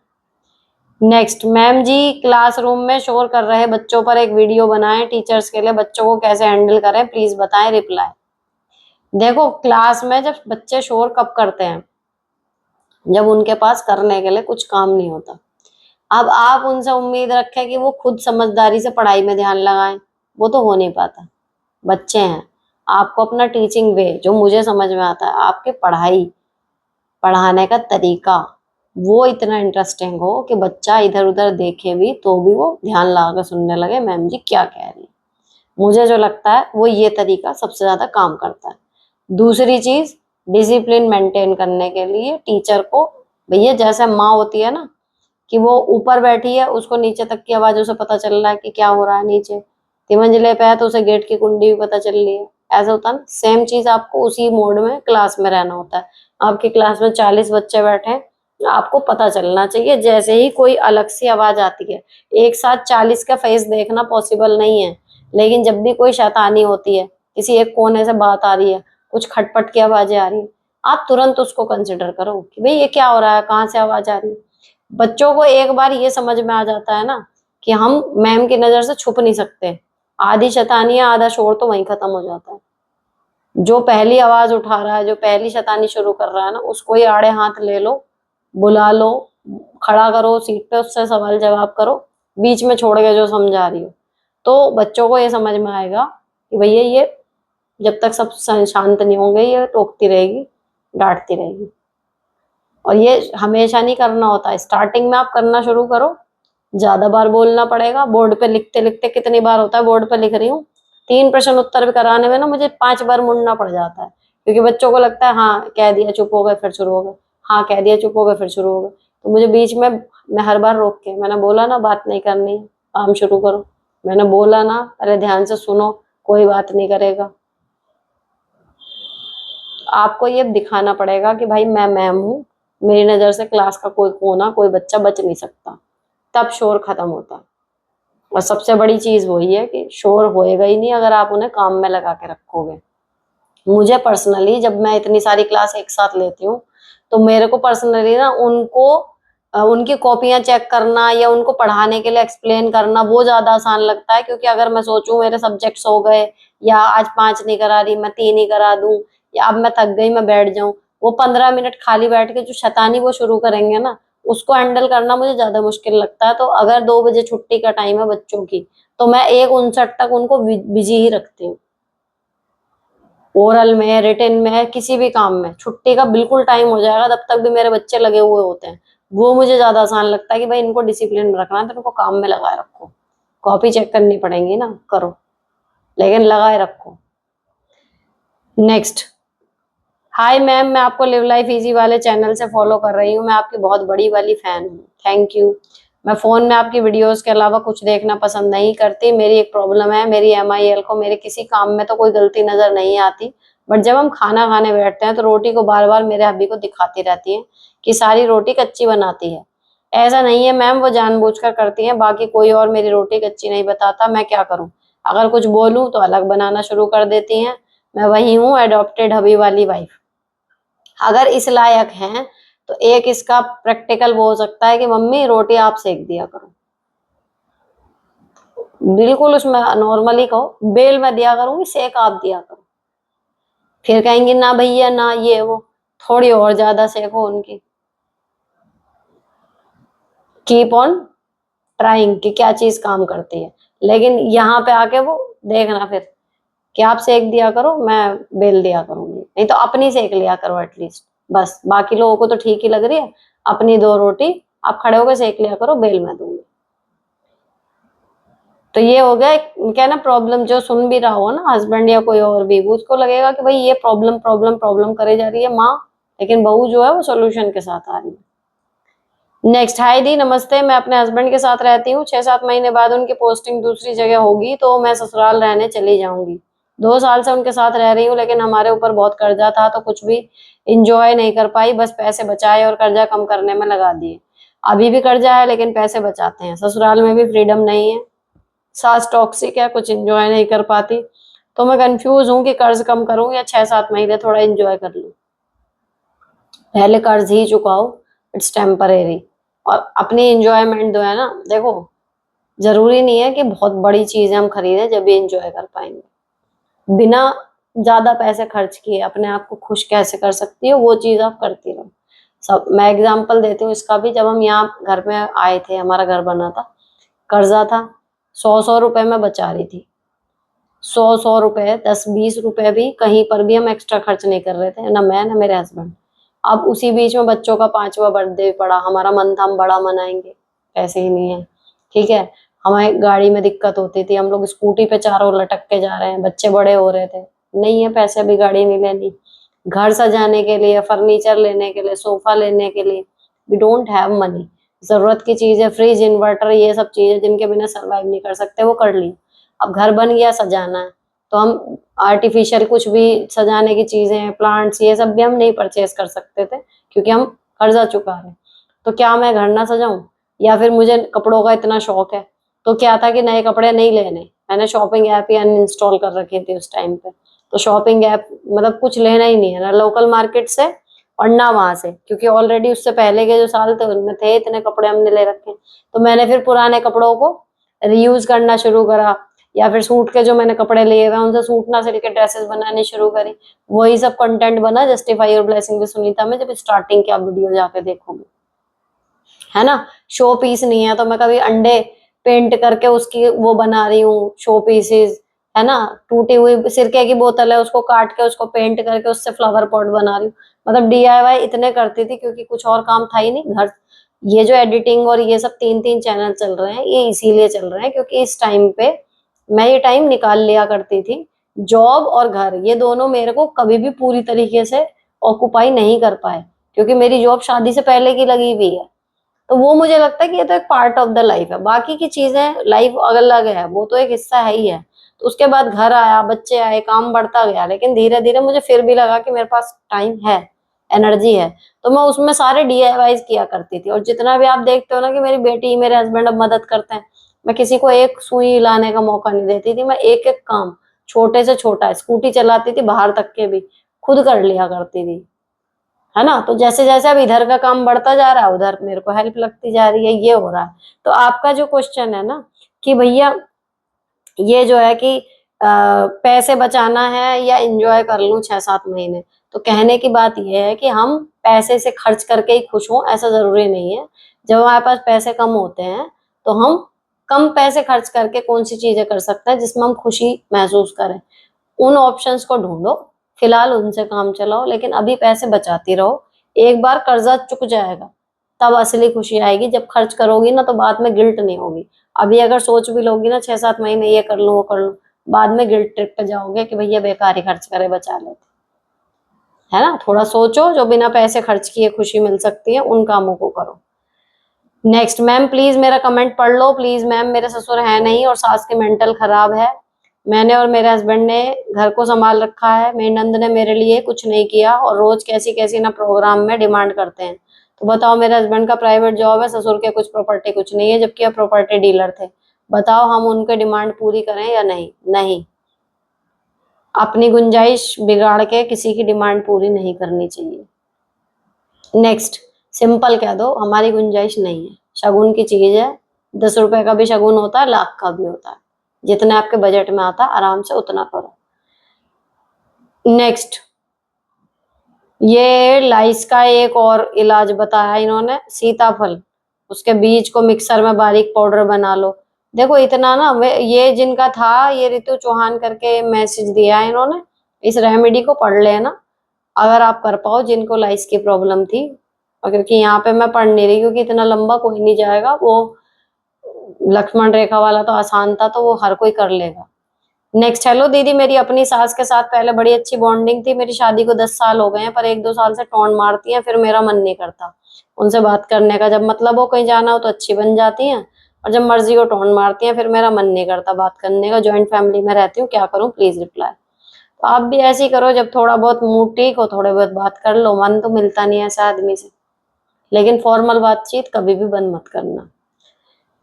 नेक्स्ट, मैम जी क्लासरूम में शोर कर रहे बच्चों पर एक वीडियो बनाएं, टीचर्स के लिए बच्चों को कैसे हैंडल करें प्लीज बताएं। रिप्लाई, देखो क्लास में जब बच्चे शोर कब करते हैं, जब उनके पास करने के लिए कुछ काम नहीं होता। अब आप उनसे उम्मीद रखें कि वो खुद समझदारी से पढ़ाई में ध्यान लगाएं, वो तो हो नहीं पाता। बच्चे हैं, आपको अपना टीचिंग वे जो मुझे समझ में आता है, आपके पढ़ाई पढ़ाने का तरीका वो इतना इंटरेस्टिंग हो कि बच्चा इधर उधर देखे भी तो भी वो ध्यान लगा कर सुनने लगे मैम जी क्या कह रही है। मुझे जो लगता है वो ये तरीका सबसे ज्यादा काम करता है। दूसरी चीज, डिसिप्लिन मेंटेन करने के लिए टीचर को, भैया जैसे माँ होती है ना कि वो ऊपर बैठी है, उसको नीचे तक की आवाजों से पता चल रहा है कि क्या हो रहा है नीचे, 3 मंजिले पे है तो उसे गेट की कुंडी भी पता चल रही है, ऐसा होता है ना, सेम चीज आपको उसी मोड में क्लास में रहना होता है। आपकी क्लास में 40 बच्चे बैठे हैं, आपको पता चलना चाहिए। जैसे ही कोई अलग सी आवाज आती है, एक साथ 40 का फेस देखना पॉसिबल नहीं है, लेकिन जब भी कोई शैतानी होती है, किसी एक कोने से बात आ रही है, कुछ खटपट की आवाजें आ रही है, आप तुरंत उसको कंसिडर करो कि भाई ये क्या हो रहा है, कहाँ से आवाज आ रही है। बच्चों को एक बार ये समझ में आ जाता है ना कि हम मैम की नजर से छुप नहीं सकते, आधी शैतानियां आधा शोर तो वहीं खत्म हो जाता है। जो पहली आवाज उठा रहा है, जो पहली शैतानी शुरू कर रहा है ना, उसको ही आड़े हाथ ले लो, बुला लो, खड़ा करो सीट पे, उससे सवाल जवाब करो, बीच में छोड़ के जो समझा रही हो। तो बच्चों को ये समझ में आएगा कि भैया ये जब तक सब शांत नहीं होंगे ये टोकती रहेगी, डांटती रहेगी। और ये हमेशा नहीं करना होता है, स्टार्टिंग में आप करना शुरू करो, ज्यादा बार बोलना पड़ेगा। बोर्ड पे लिखते लिखते कितनी बार होता है, बोर्ड पे लिख रही हूँ, 3 प्रश्न उत्तर भी कराने में ना मुझे 5 बार मुड़ना पड़ जाता है, क्योंकि बच्चों को लगता है हाँ कह दिया चुप हो गए फिर शुरू हो गए, हाँ कह दिया चुप हो गए फिर शुरू हो गए। तो मुझे बीच में, मैं हर बार रोक के, मैंने बोला ना बात नहीं करनी है, काम शुरू करो, मैंने बोला ना अरे ध्यान से सुनो, कोई बात नहीं करेगा। आपको ये दिखाना पड़ेगा कि भाई मैं मैम हूँ, मेरी नजर से क्लास का कोई कोना, कोई बच्चा बच नहीं सकता, तब शोर खत्म होता है। और सबसे बड़ी चीज वही है कि शोर होएगा ही नहीं अगर आप उन्हें काम में लगा के रखोगे। मुझे पर्सनली, जब मैं इतनी सारी क्लास एक साथ लेती हूँ, तो मेरे को पर्सनली ना उनको उनकी कॉपियां चेक करना या उनको पढ़ाने के लिए एक्सप्लेन करना वो ज्यादा आसान लगता है। क्योंकि अगर मैं सोचूं मेरे सब्जेक्ट्स हो गए, या आज 5 नहीं करा रही मैं 3 ही करा दूं, या अब मैं थक गई मैं बैठ जाऊं, वो 15 मिनट खाली बैठ के जो शैतानी वो शुरू करेंगे ना, उसको हैंडल करना मुझे ज्यादा मुश्किल लगता है। तो अगर 2 बजे छुट्टी का टाइम है बच्चों की, तो मैं 1:59 तक उनको बिजी ही रखती हूँ। ओरल में, रिटन में, किसी भी काम में छुट्टी का बिल्कुल टाइम हो जाएगा तब तक भी मेरे बच्चे लगे हुए होते हैं। वो मुझे ज्यादा आसान लगता है कि भाई इनको डिसिप्लिन में रखना है तो इनको काम में लगाए रखो, कॉपी चेक करनी पड़ेगी ना, करो, लेकिन लगाए रखो। नेक्स्ट, हाय मैम, मैं आपको लिव लाइफ इजी वाले चैनल से फॉलो कर रही हूँ, मैं आपकी बहुत बड़ी वाली फैन हूँ, थैंक यू। मैं फोन में आपकी वीडियोस के अलावा कुछ देखना पसंद नहीं करती। मेरी एक प्रॉब्लम है, मेरी MIL को मेरे किसी काम में तो कोई गलती नजर नहीं आती, बट जब हम खाना खाने बैठते हैं तो रोटी को बार बार मेरे हब्बी को दिखाती रहती है कि सारी रोटी कच्ची बनाती है। ऐसा नहीं है मैम, वो जानबूझकर करती है, बाकी कोई और मेरी रोटी कच्ची नहीं बताता, मैं क्या करूँ? अगर कुछ बोलूं तो अलग बनाना शुरू कर देती हैं। मैं वही हूँ, एडॉप्टेड हबी वाली वाइफ। अगर इस लायक हैं तो एक इसका प्रैक्टिकल वो हो सकता है कि मम्मी रोटी आप सेक दिया करो, बिल्कुल उसमें नॉर्मली कहो, बेल मैं दिया करूंगी, सेक आप दिया करो। फिर कहेंगी ना भैया ना ये वो, थोड़ी और ज्यादा सेको उनकी। कीप ऑन ट्राइंग कि क्या चीज काम करती है, लेकिन यहाँ पे आके वो देखना फिर कि आप सेक दिया करो, मैं बेल दिया करूंगी, नहीं तो अपनी सेक लिया करो एटलीस्ट। बस बाकी लोगों को तो ठीक ही लग रही है, अपनी 2 रोटी आप खड़े होकर सेक लिया करो, बेल मैं दूंगी। तो ये हो गया क्या ना, प्रॉब्लम जो सुन भी रहा हो ना हस्बैंड या कोई और भी, वो उसको लगेगा कि भाई ये प्रॉब्लम प्रॉब्लम प्रॉब्लम करे जा रही है माँ, लेकिन बहू जो है वो सोल्यूशन के साथ आ रही है। नेक्स्ट, हाय दी नमस्ते, मैं अपने हस्बैंड के साथ रहती हूँ, 6-7 महीने बाद उनकी पोस्टिंग दूसरी जगह होगी तो मैं ससुराल रहने चली जाऊंगी। 2 साल से उनके साथ रह रही हूँ, लेकिन हमारे ऊपर बहुत कर्जा था तो कुछ भी इंजॉय नहीं कर पाई, बस पैसे बचाए और कर्जा कम करने में लगा दिए। अभी भी कर्जा है लेकिन पैसे बचाते हैं। ससुराल में भी फ्रीडम नहीं है, सास टॉक्सिक है, कुछ एंजॉय नहीं कर पाती, तो मैं कंफ्यूज हूँ कि कर्ज कम करूँ या 6-7 महीने थोड़ा एंजॉय कर लूँ। पहले कर्ज ही चुकाओ, इट्स टेम्परेरी। और अपनी एंजॉयमेंट जो है ना, देखो जरूरी नहीं है कि बहुत बड़ी चीजें हम खरीदें जब भी एंजॉय कर पाएंगे। बिना ज्यादा पैसे खर्च किए अपने आप को खुश कैसे कर सकती हो वो चीज आप करती रहो। सब मैं एग्जांपल देती हूँ इसका भी। जब हम यहाँ घर में आए थे, हमारा घर बना था, कर्जा था, 100-100 रुपए में बचा रही थी, 100-100 रुपए, 10-20 रुपए भी कहीं पर भी हम एक्स्ट्रा खर्च नहीं कर रहे थे, ना मैं ना मेरे हस्बैंड। अब उसी बीच में बच्चों का 5वां बर्थडे पड़ा, हमारा मन था हम बड़ा मनाएंगे, पैसे ही नहीं है, ठीक है। हमें गाड़ी में दिक्कत होती थी, हम लोग स्कूटी पे चारों लटक के जा रहे हैं, बच्चे बड़े हो रहे थे, नहीं है पैसे, अभी गाड़ी नहीं लेनी। घर सजाने के लिए, फर्नीचर लेने के लिए, सोफा लेने के लिए, वी डोंट हैव मनी। जरूरत की चीजें, फ्रिज, इन्वर्टर, ये सब चीजें जिनके बिना सर्वाइव नहीं कर सकते वो कर ली। अब घर बन गया, सजाना है, तो हम आर्टिफिशियल कुछ भी सजाने की चीजें, प्लांट्स, ये सब भी हम नहीं परचेज कर सकते थे क्योंकि हम कर्जा चुका रहे। तो क्या मैं घर ना सजाऊं? या फिर मुझे कपड़ों का इतना शौक है तो क्या था कि नए कपड़े नहीं लेने, मैंने शॉपिंग ऐप ही अनइंस्टॉल कर रखी थी उस टाइम पे। तो शॉपिंग ऐप मतलब कुछ लेना ही नहीं है, ना लोकल मार्केट से और ना वहां से, क्योंकि ऑलरेडी उससे पहले के जो साल थे उनमें थे इतने कपड़े हमने ले रखे। तो मैंने फिर पुराने कपड़ों को रीयूज करना शुरू करा, या फिर सूट के जो मैंने कपड़े लिए हुए हैं उनसे सूट ना सिल के ड्रेसेस बनानी शुरू करी। वही सब कंटेंट बना justify your blessing with Sunita में, जब स्टार्टिंग की आप वीडियो जाके देखोगे, है ना। शो पीस नहीं है तो मैं कभी अंडे पेंट करके उसकी वो बना रही हूँ शो पीसेस, है ना। टूटी हुई सिरके की बोतल है उसको काट के उसको पेंट करके उससे फ्लावर पॉट बना रही हूँ। मतलब डीआईवाई इतने करती थी क्योंकि कुछ और काम था ही नहीं घर। ये जो एडिटिंग और ये सब 3-3 चैनल चल रहे हैं ये इसीलिए चल रहे हैं क्योंकि इस टाइम पे मैं ये टाइम निकाल लिया करती थी। जॉब और घर ये दोनों मेरे को कभी भी पूरी तरीके से ऑक्युपाई नहीं कर पाए, क्योंकि मेरी जॉब शादी से पहले की लगी हुई है। तो वो मुझे लगता है कि ये तो एक पार्ट ऑफ द लाइफ है, बाकी की चीजें लाइफ अलग है, वो तो एक हिस्सा है ही है। तो उसके बाद घर आया, बच्चे आए, काम बढ़ता गया, लेकिन धीरे धीरे मुझे फिर भी लगा कि मेरे पास टाइम है, एनर्जी है। तो मैं उसमें सारे डीआईवाईज किया करती थी। और जितना भी आप देखते हो ना कि मेरी बेटी मेरे हस्बैंड अब मदद करते हैं, मैं किसी को एक सुई लाने का मौका नहीं देती थी। मैं एक एक काम, छोटे से छोटा, स्कूटी चलाती थी बाहर तक के भी खुद कर लिया करती थी, है ना। तो जैसे जैसे अब इधर का काम बढ़ता जा रहा है उधर मेरे को हेल्प लगती जा रही है, ये हो रहा है। तो आपका जो क्वेश्चन है ना कि भैया ये जो है कि पैसे बचाना है या एंजॉय कर लूं 6-7 महीने, तो कहने की बात ये है कि हम पैसे से खर्च करके ही खुश हों ऐसा जरूरी नहीं है। जब हमारे पास पैसे कम होते हैं तो हम कम पैसे खर्च करके कौन सी चीजें कर सकते हैं जिसमें हम खुशी महसूस करें, उन ऑप्शंस को ढूंढो, फिलहाल उनसे काम चलाओ, लेकिन अभी पैसे बचाती रहो। एक बार कर्जा चुक जाएगा तब असली खुशी आएगी, जब खर्च करोगी ना तो बाद में गिल्ट नहीं होगी। अभी अगर सोच भी लोगी ना 6-7 महीने ये कर लूं वो कर लूं, बाद में गिल्ट ट्रिप पे जाओगे कि भैया बेकार ही खर्च करे बचा लेते, है ना। थोड़ा सोचो, जो बिना पैसे खर्च किए खुशी मिल सकती है उन कामों को करो। नेक्स्ट, मैम प्लीज मेरा कमेंट पढ़ लो प्लीज। मैम मेरे ससुर है नहीं और सास की मेंटल खराब है, मैंने और मेरे हस्बैंड ने घर को संभाल रखा है, मेरी नंद ने मेरे लिए कुछ नहीं किया और रोज कैसी कैसी ना प्रोग्राम में डिमांड करते हैं। तो बताओ, मेरे हस्बैंड का प्राइवेट जॉब है, ससुर के कुछ प्रॉपर्टी कुछ नहीं है, जबकि अब प्रॉपर्टी डीलर थे। बताओ हम उनके डिमांड पूरी करें या नहीं? नहीं, अपनी गुंजाइश बिगाड़ के किसी की डिमांड पूरी नहीं करनी चाहिए। नेक्स्ट, सिंपल कह दो हमारी गुंजाइश नहीं है, शगुन की चीज है, 10 रुपए का भी शगुन होता है, लाख का भी होता है, जितना आपके बजट में आता है आराम से उतना करो। नेक्स्ट, ये लाइस का एक और इलाज बताया इन्होंने, सीताफल, उसके बीज को मिक्सर में बारीक पाउडर बना लो। देखो इतना ना, ये जिनका था ये ऋतु चौहान करके मैसेज दिया है इन्होंने, इस रेमेडी को पढ़ लेना अगर आप कर पाओ, जिनको लाइस की प्रॉब्लम थी। और क्योंकि यहाँ पे मैं पढ़ नहीं रही क्योंकि इतना लंबा कोई नहीं जाएगा, वो लक्ष्मण रेखा वाला तो आसान था तो वो हर कोई कर लेगा। नेक्स्ट, हेलो दीदी, मेरी अपनी सास के साथ पहले बड़ी अच्छी बॉन्डिंग थी, मेरी शादी को 10 साल हो गए हैं, पर 1-2 साल से टोन मारती हैं, फिर मेरा मन नहीं करता उनसे बात करने का। जब मतलब हो कहीं जाना हो तो अच्छी बन जाती हैं, और जब मर्जी हो टोन मारती हैं, फिर मेरा मन नहीं करता बात करने का। जॉइंट फैमिली में रहती हूँ, क्या करूँ प्लीज रिप्लाई। तो आप भी ऐसे ही करो, जब थोड़ा बहुत मूड ठीक हो थोड़े बहुत बात कर लो, मन तो मिलता नहीं है ऐसा आदमी से, लेकिन फॉर्मल बातचीत कभी भी बंद मत करना।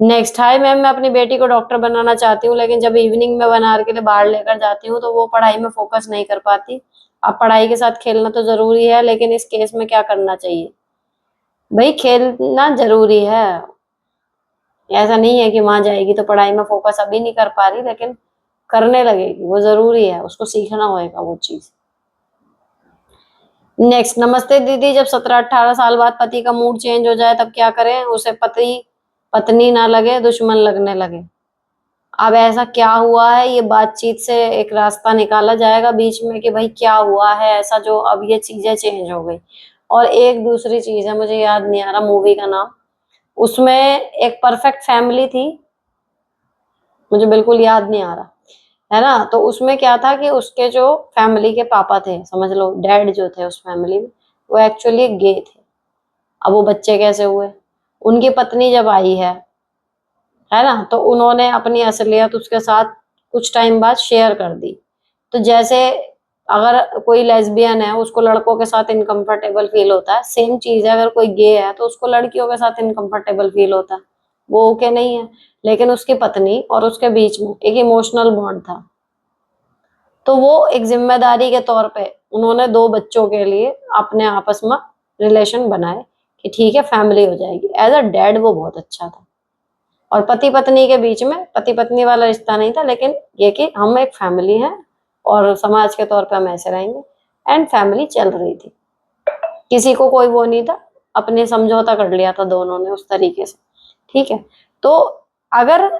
नेक्स्ट, हाय मैम, मैं अपनी बेटी को डॉक्टर बनाना चाहती हूँ, लेकिन जब इवनिंग में 1 आवर के लिए बाहर लेकर जाती हूँ तो वो पढ़ाई में फोकस नहीं कर पाती। अब पढ़ाई के साथ खेलना तो जरूरी है, लेकिन इस केस में क्या करना चाहिए? भाई खेलना जरूरी है, ऐसा नहीं है कि वहां जाएगी तो पढ़ाई में फोकस अभी नहीं कर पा रही, लेकिन करने लगेगी, वो जरूरी है, उसको सीखना होगा वो चीज। नेक्स्ट, नमस्ते दीदी, जब 17-18 साल बाद पति का मूड चेंज हो जाए तब क्या करें? उसे पति पत्नी ना लगे, दुश्मन लगने लगे। अब ऐसा क्या हुआ है, ये बातचीत से एक रास्ता निकाला जाएगा बीच में कि भाई क्या हुआ है ऐसा जो अब ये चीजें चेंज हो गई। और एक दूसरी चीज है, मुझे याद नहीं आ रहा मूवी का नाम, उसमें एक परफेक्ट फैमिली थी, मुझे बिल्कुल याद नहीं आ रहा, है ना। तो उसमें क्या था कि उसके जो फैमिली के पापा थे, समझ लो डैड जो थे उस फैमिली में, वो एक्चुअली गे थे। अब वो बच्चे कैसे हुए? उनकी पत्नी जब आई है ना, तो उन्होंने अपनी असलियत उसके साथ कुछ टाइम बाद शेयर कर दी। तो जैसे अगर कोई लेस्बियन है उसको लड़कों के साथ इनकम्फर्टेबल फील होता है, सेम चीज है अगर कोई गे है तो उसको लड़कियों के साथ इनकम्फर्टेबल फील होता है, वो ओके नहीं है। लेकिन उसकी पत्नी और उसके बीच में एक इमोशनल बॉन्ड था, तो वो एक जिम्मेदारी के तौर पे उन्होंने 2 बच्चों के लिए अपने आपस में रिलेशन बनाए कि ठीक है फैमिली हो जाएगी। एज अ डैड वो बहुत अच्छा था, और पति पत्नी के बीच में पति पत्नी वाला रिश्ता नहीं था, लेकिन ये कि हम एक फैमिली हैं और समाज के तौर पे हम ऐसे रहेंगे, एंड फैमिली चल रही थी। किसी को कोई वो नहीं था, अपने समझौता कर लिया था दोनों ने उस तरीके से। ठीक है, तो अगर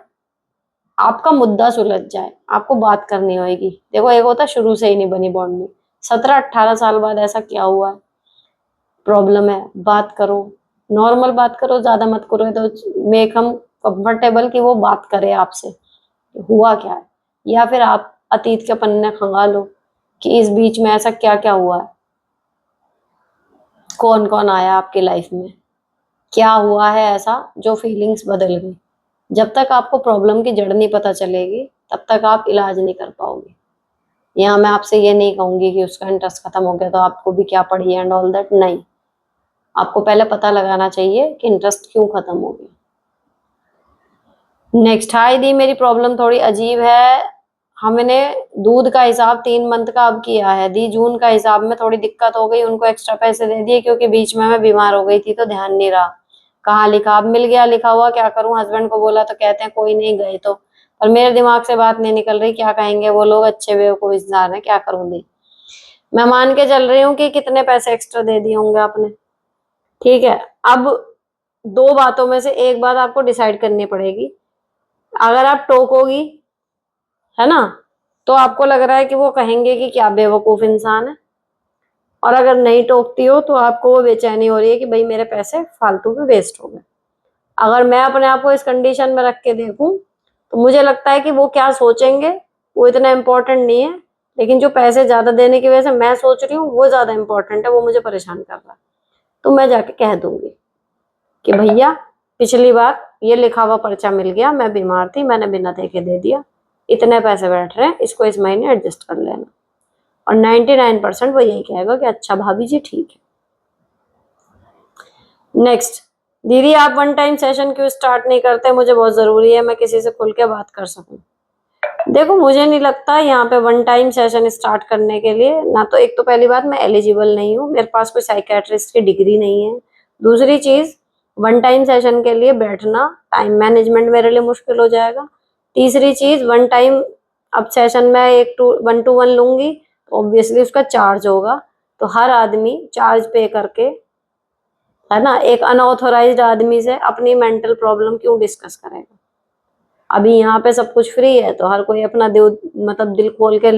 आपका मुद्दा सुलझ जाए, आपको बात करनी होगी। देखो एक होता है शुरू से ही नहीं बनी बॉन्डिंग, 17-18 साल बाद ऐसा क्या हुआ है, प्रॉब्लम है, बात करो, नॉर्मल बात करो, ज्यादा मत करो, तो मेक हम कंफर्टेबल कि वो बात करे आपसे हुआ क्या है, या फिर आप अतीत के पन्ने खंगालो कि इस बीच में ऐसा क्या क्या हुआ है, कौन कौन आया आपकी लाइफ में, क्या हुआ है ऐसा जो फीलिंग्स बदल गई। जब तक आपको प्रॉब्लम की जड़ नहीं पता चलेगी तब तक आप इलाज नहीं कर पाओगे। यहाँ मैं आपसे ये नहीं कहूंगी कि उसका इंटरेस्ट खत्म हो गया तो आपको भी क्या पड़ी एंड ऑल दैट, नहीं। आपको पहले पता लगाना चाहिए कि इंटरेस्ट क्यों खत्म हो गया। नेक्स्ट, हाय दी, मेरी प्रॉब्लम थोड़ी अजीब है। हमने दूध का हिसाब 3 मंथ का अब किया है दी, जून का हिसाब में थोड़ी दिक्कत हो गई, उनको एक्स्ट्रा पैसे दे दिए क्योंकि बीच में मैं बीमार हो गई थी तो ध्यान नहीं रहा। कहाँ लिखा, अब मिल गया लिखा हुआ, क्या करूं, हस्बैंड को बोला तो कहते हैं कोई नहीं गए तो, पर मेरे दिमाग से बात नहीं निकल रही, क्या कहेंगे वो लोग, अच्छे बेवकूफ इंसान है, क्या करूं दी। मैं मान के चल रही हूँ कि कितने पैसे एक्स्ट्रा दे दिए होंगे आपने। ठीक है, अब 2 बातों में से एक बात आपको डिसाइड करनी पड़ेगी। अगर आप टोकोगी, है ना, तो आपको लग रहा है कि वो कहेंगे कि क्या बेवकूफ इंसान है, और अगर नहीं टोकती हो तो आपको वो बेचैनी हो रही है कि भाई मेरे पैसे फालतू में वेस्ट हो गए। अगर मैं अपने आप को इस कंडीशन में रख के देखूं तो मुझे लगता है कि वो क्या सोचेंगे वो इतना इम्पोर्टेंट नहीं है, लेकिन जो पैसे ज्यादा देने की वजह से मैं सोच रही हूँ वो ज्यादा इम्पोर्टेंट है, वो मुझे परेशान कर रहा है। तो मैं जाके कह दूंगी कि भैया पिछली बार ये लिखा हुआ पर्चा मिल गया, मैं बीमार थी, मैंने बिना देखे दे दिया, इतने पैसे बैठ रहे हैं, इसको इस महीने एडजस्ट कर लेना। और 99% वो यही कहेगा कि अच्छा भाभी जी ठीक है। नेक्स्ट, दीदी आप 1 टाइम सेशन क्यों स्टार्ट नहीं करते, मुझे बहुत जरूरी है मैं किसी से खुल के बात कर सकूं। देखो मुझे नहीं लगता यहाँ पे 1 टाइम सेशन स्टार्ट करने के लिए, ना तो एक तो पहली बात मैं एलिजिबल नहीं हूँ, मेरे पास कोई साइकेट्रिस्ट की डिग्री नहीं है। दूसरी चीज, 1 टाइम सेशन के लिए बैठना, टाइम मैनेजमेंट मेरे लिए मुश्किल हो जाएगा। तीसरी चीज, 1 टाइम अब सेशन में 1 to 1 लूंगी तो ऑब्वियसली उसका चार्ज होगा, तो हर आदमी चार्ज पे करके, है ना, एक अनऑथोराइज्ड आदमी से अपनी मेंटल प्रॉब्लम क्यों डिस्कस करेगा। अभी यहाँ पे सब कुछ फ्री है तो हर कोई अपना मतलब दिल खोल के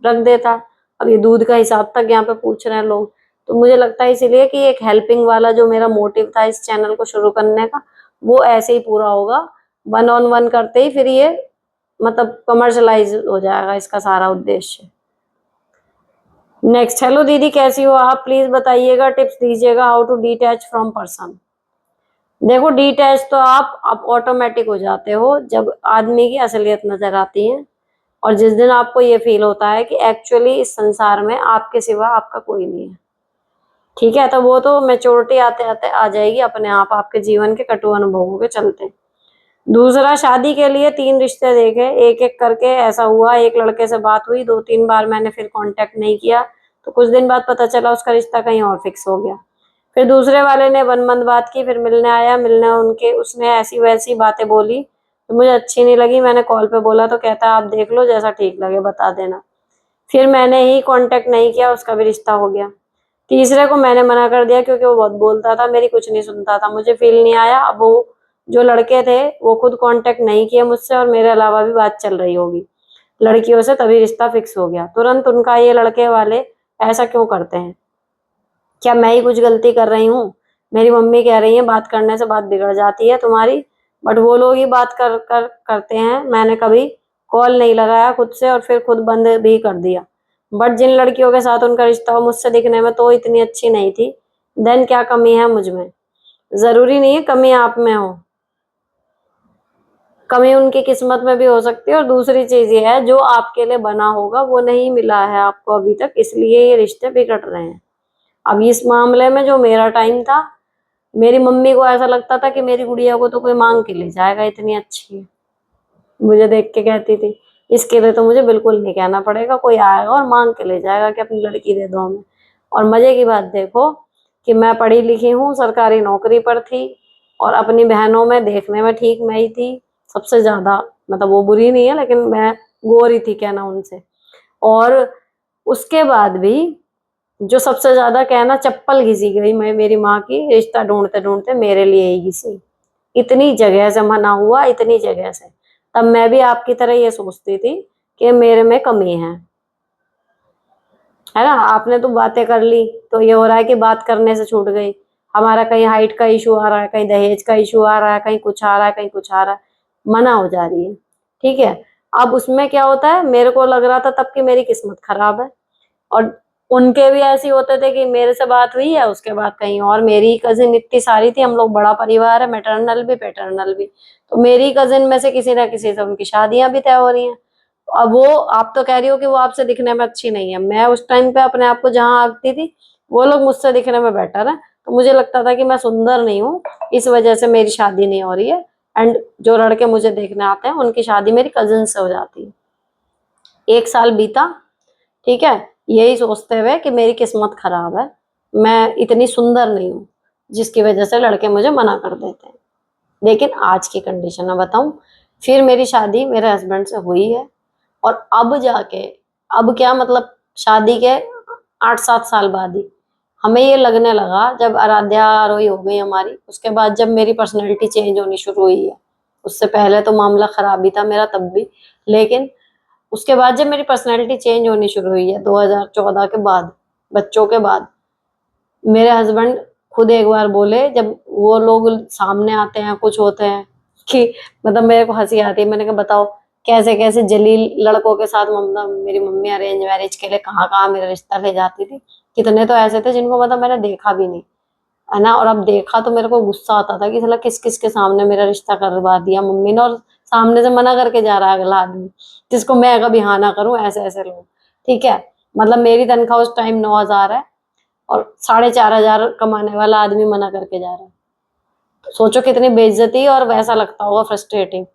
रख देता। अब ये दूध का हिसाब तक यहाँ पे पूछ रहे हैं लोग, तो मुझे लगता है इसीलिए कि एक हेल्पिंग वाला जो मेरा मोटिव था इस चैनल को शुरू करने का वो ऐसे ही पूरा होगा। 1 on 1 करते ही फिर ये मतलब कमर्शलाइज हो जाएगा इसका सारा उद्देश्य। नेक्स्ट, हेलो दीदी कैसी हो आप, प्लीज बताइएगा, टिप्स दीजिएगा, how to detach from person. देखो डिटैच तो आप ऑटोमेटिक हो जाते हो जब आदमी की असलियत नजर आती है, और जिस दिन आपको ये फील होता है कि एक्चुअली इस संसार में आपके सिवा आपका कोई नहीं है। ठीक है, तो वो तो मेच्योरिटी आते आते आ जाएगी अपने आप, आपके जीवन के कटु अनुभवों के चलते। दूसरा, शादी के लिए 3 रिश्ते देखे, एक एक करके ऐसा हुआ, एक लड़के से बात हुई 2-3 बार, मैंने फिर कांटेक्ट नहीं किया, तो कुछ दिन बाद पता चला उसका रिश्ता कहीं और फिक्स हो गया। फिर दूसरे वाले ने 1 मंथ बात की, फिर मिलने आया, मिलने उनके उसने ऐसी वैसी बातें बोली तो मुझे अच्छी नहीं लगी, मैंने कॉल पे बोला तो कहता आप देख लो जैसा ठीक लगे बता देना। फिर मैंने ही कांटेक्ट नहीं किया, उसका भी रिश्ता हो गया। तीसरे को मैंने मना कर दिया क्योंकि वो बहुत बोलता था, मेरी कुछ नहीं सुनता था, मुझे फील नहीं आया। अब वो जो लड़के थे वो खुद कांटेक्ट नहीं किए मुझसे, और मेरे अलावा भी बात चल रही होगी लड़कियों से, तभी रिश्ता फिक्स हो गया तुरंत उनका। ये लड़के वाले ऐसा क्यों करते हैं, क्या मैं ही कुछ गलती कर रही हूँ। मेरी मम्मी कह रही है बात करने से बात बिगड़ जाती है तुम्हारी, बट वो लोग ही बात कर करते हैं। मैंने कभी कॉल नहीं लगाया खुद से, और फिर खुद बंद भी कर दिया। बट जिन लड़कियों के साथ उनका रिश्ता हो, मुझसे दिखने में तो इतनी अच्छी नहीं थी, देन क्या कमी है मुझ में, जरूरी नहीं है कमी आप में हो। कमी उनकी किस्मत में भी हो सकती है, और दूसरी चीज ये है जो आपके लिए बना होगा वो नहीं मिला है आपको अभी तक, इसलिए ये रिश्ते बिगड़ रहे हैं। अब इस मामले में जो मेरा टाइम था, मेरी मम्मी को ऐसा लगता था कि मेरी गुड़िया को तो कोई मांग के ले जाएगा, इतनी अच्छी है। मुझे देख के कहती थी इसके लिए तो मुझे बिल्कुल नहीं कहना पड़ेगा, कोई आएगा और मांग के ले जाएगा कि अपनी लड़की दे दो हमें। और मजे की बात देखो कि मैं पढ़ी लिखी हूँ, सरकारी नौकरी पर थी, और अपनी बहनों में देखने में ठीक मैं ही थी सबसे ज्यादा, मतलब वो बुरी नहीं है लेकिन मैं गोरी थी कहना उनसे। और उसके बाद भी जो सबसे ज्यादा कहना चप्पल घिसी गई मैं मेरी माँ की, रिश्ता ढूंढते ढूंढते मेरे लिए ही घिसी। इतनी जगह से मना हुआ, इतनी जगह से। तब मैं भी आपकी तरह ये सोचती थी कि मेरे में कमी है ना। आपने तो बातें कर ली तो ये हो रहा है कि बात करने से छूट गई। हमारा कहीं हाइट का इशू आ रहा है, कहीं दहेज का इशू आ रहा है, कहीं कुछ आ रहा है, कहीं कुछ आ रहा है, मना हो जा रही है। ठीक है। अब उसमें क्या होता है, मेरे को लग रहा था तब कि मेरी किस्मत खराब है, और उनके भी ऐसे होते थे कि मेरे से बात हुई है उसके बाद कहीं और। मेरी कजिन इतनी सारी थी, हम लोग बड़ा परिवार है, मैटरनल भी पैटर्नल भी, तो मेरी कजिन में से किसी ना किसी से उनकी शादियां भी तय हो रही हैं। अब वो, आप तो कह रही हो कि वो आपसे दिखने में अच्छी नहीं है, मैं उस टाइम पे अपने आप को जहां आंकती थी वो लोग मुझसे दिखने में बेटर है, तो मुझे लगता था कि मैं सुंदर नहीं हूँ, इस वजह से मेरी शादी नहीं हो रही है। एंड जो लड़के मुझे देखने आते हैं उनकी शादी मेरी कजिन से हो जाती है। 1 साल बीता, ठीक है, यही सोचते हुए कि मेरी किस्मत खराब है, मैं इतनी सुंदर नहीं हूँ, जिसकी वजह से लड़के मुझे मना कर देते हैं। लेकिन आज की कंडीशन में बताऊं, फिर मेरी शादी मेरे हस्बैंड से हुई है, और अब जाके, अब क्या मतलब, शादी के 8-7 साल बाद ही हमें ये लगने लगा, जब आराध्या आरोही हो गई हमारी, उसके बाद जब मेरी पर्सनैलिटी चेंज होनी शुरू हुई है। उससे पहले तो मामला खराब ही था मेरा तब भी, लेकिन उसके बाद जब मेरी पर्सनैलिटी चेंज होनी शुरू हुई है 2014 के बाद, बच्चों के बाद, मेरे हस्बैंड खुद एक बार बोले, जब वो लोग सामने आते हैं कुछ होते हैं, कि मतलब मेरे को हंसी आती है। मैंने कहा बताओ कैसे कैसे जलील लड़कों के साथ मम्मा, मेरी मम्मी अरेंज मैरिज के लिए कहाँ कहाँ मेरा रिश्ता ले जाती थी। कितने तो ऐसे थे जिनको मतलब मैंने देखा भी नहीं, है ना। और अब देखा तो मेरे को गुस्सा आता था कि साला किस किस के सामने मेरा रिश्ता करवा दिया मम्मी ने, और सामने से मना करके जा रहा है अगला आदमी, जिसको मैं कभी हाँ ना करूं, ऐसे ऐसे लोग। ठीक है, मतलब मेरी तनख्वाह उस टाइम 9,000 है, और 4,500 कमाने वाला आदमी मना करके जा रहा है। तो सोचो कितनी बेइज्जती, और वैसा लगता होगा फ्रस्ट्रेटिंग।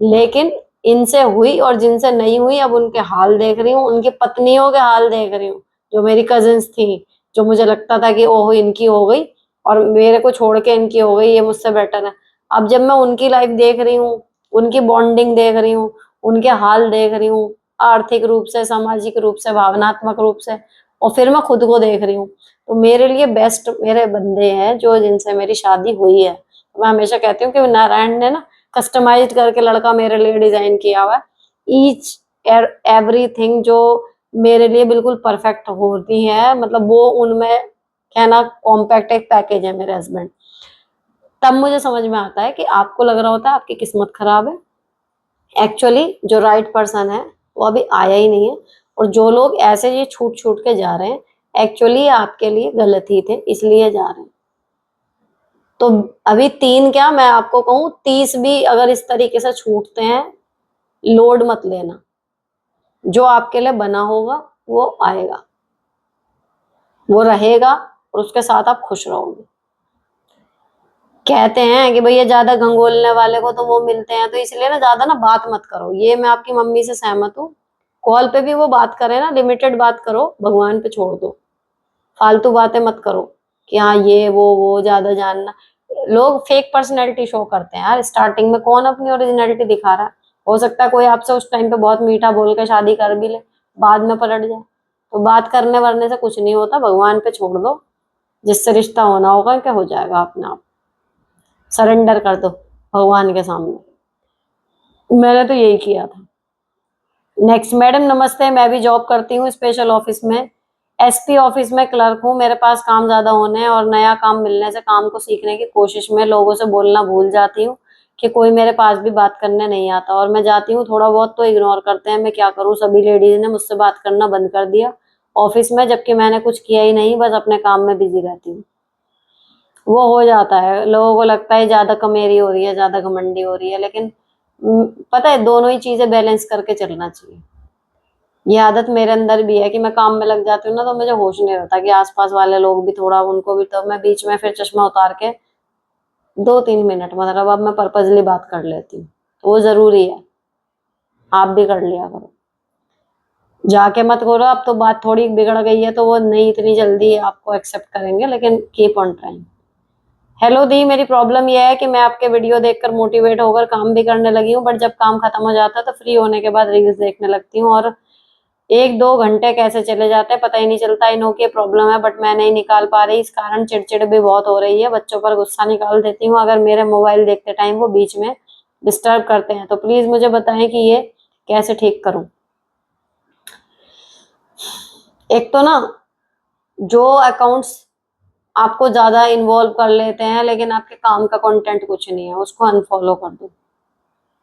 लेकिन इनसे हुई, और जिनसे नहीं हुई अब उनके हाल देख रही हूँ, उनकी पत्नियों के हाल देख रही हूँ, जो मेरी कजिन्स थी, जो मुझे लगता था कि ओहो इनकी हो गई और मेरे को छोड़ के इनकी हो गई, ये मुझसे बेटर है। अब जब मैं उनकी लाइफ देख रही हूँ, उनकी बॉन्डिंग देख रही हूँ, उनके हाल देख रही हूँ, आर्थिक रूप से, सामाजिक रूप से, भावनात्मक रूप से, और फिर मैं खुद को देख रही हूँ, तो मेरे लिए बेस्ट मेरे बंदे हैं जो, जिनसे मेरी शादी हुई है। मैं हमेशा कहती हूँ कि नारायण ने ना कस्टमाइज करके लड़का मेरे लिए डिजाइन किया हुआ है, ईच एवरीथिंग जो मेरे लिए बिल्कुल परफेक्ट होती है, मतलब वो उनमें कहना कॉम्पैक्ट एक पैकेज है मेरे हस्बैंड। तब मुझे समझ में आता है कि आपको लग रहा होता है आपकी किस्मत खराब है, एक्चुअली जो राइट पर्सन है वो अभी आया ही नहीं है, और जो लोग ऐसे ये छूट छूट के जा रहे हैं, एक्चुअली आपके लिए गलत ही थे, इसलिए जा रहे हैं। तो अभी 3 क्या, मैं आपको कहूँ 30 भी अगर इस तरीके से छूटते हैं, लोड मत लेना, जो आपके लिए बना होगा वो आएगा, वो रहेगा, और उसके साथ आप खुश रहोगे। कहते हैं कि भैया ज्यादा घंघोलने वाले को तो वो मिलते हैं, तो इसलिए ना ज्यादा ना बात मत करो, ये मैं आपकी मम्मी से सहमत हूँ। कॉल पे भी वो बात करे ना, लिमिटेड बात करो, भगवान पे छोड़ दो, फालतू बातें मत करो कि हाँ ये वो ज्यादा जानना। लोग फेक पर्सनैलिटी शो करते हैं यार, स्टार्टिंग में कौन अपनी ओरिजिनलिटी दिखा रहा है। हो सकता है कोई आपसे उस टाइम पे बहुत मीठा बोल के शादी कर भी ले, बाद में पलट जाए, तो बात करने वरने से कुछ नहीं होता, भगवान पे छोड़ दो, जिससे रिश्ता होना होगा क्या हो जाएगा अपने आप। सरेंडर कर दो भगवान के सामने। मैंने तो यही किया था। नेक्स्ट, मैडम नमस्ते, मैं भी जॉब करती हूँ स्पेशल ऑफिस में, एसपी ऑफिस में क्लर्क हूँ। मेरे पास काम ज्यादा होने और नया काम मिलने से काम को सीखने की कोशिश में लोगों से बोलना भूल जाती हूँ, कि कोई मेरे पास भी बात करने नहीं आता, और मैं जाती हूँ थोड़ा बहुत तो इग्नोर करते हैं। मैं क्या करूँ, सभी लेडीज ने मुझसे बात करना बंद कर दिया ऑफिस में, जबकि मैंने कुछ किया ही नहीं, बस अपने काम में बिजी रहती हूँ। वो हो जाता है, लोगों को लगता है ज्यादा कमेरी हो रही है, ज्यादा घमंडी हो रही है, लेकिन पता है, दोनों ही चीजें बैलेंस करके चलना चाहिए। ये आदत मेरे अंदर भी है कि मैं काम में लग जाती हूँ ना, तो मुझे होश नहीं रहता कि आसपास वाले लोग भी थोड़ा, उनको भी, तो मैं बीच में फिर चश्मा उतार के 2-3 मिनट मतलब अब मैं पर्पजली बात कर लेती हूँ। तो वो जरूरी है, आप भी कर लिया करो। जाके मत करो, अब तो बात थोड़ी बिगड़ गई है तो वो नहीं इतनी जल्दी आपको एक्सेप्ट करेंगे, लेकिन कीप ऑन ट्राइंग। हेलो दी, मेरी प्रॉब्लम यह है कि मैं आपके वीडियो देखकर मोटिवेट होकर काम भी करने लगी हूँ, बट जब काम खत्म हो जाता है तो फ्री होने के बाद रील्स देखने लगती हूँ, और 1-2 घंटे कैसे चले जाते हैं पता ही नहीं चलता। इन की प्रॉब्लम है बट मैं नहीं निकाल पा रही, इस कारण चिड़चिड़ भी बहुत हो रही है, बच्चों पर गुस्सा निकाल देती हूँ अगर मेरे मोबाइल देखते टाइम वो बीच में डिस्टर्ब करते हैं, तो प्लीज मुझे बताएं कि ये कैसे ठीक करूं। एक तो ना, जो अकाउंट्स आपको ज्यादा इन्वॉल्व कर लेते हैं लेकिन आपके काम का कंटेंट कुछ नहीं है, उसको अनफॉलो कर दो,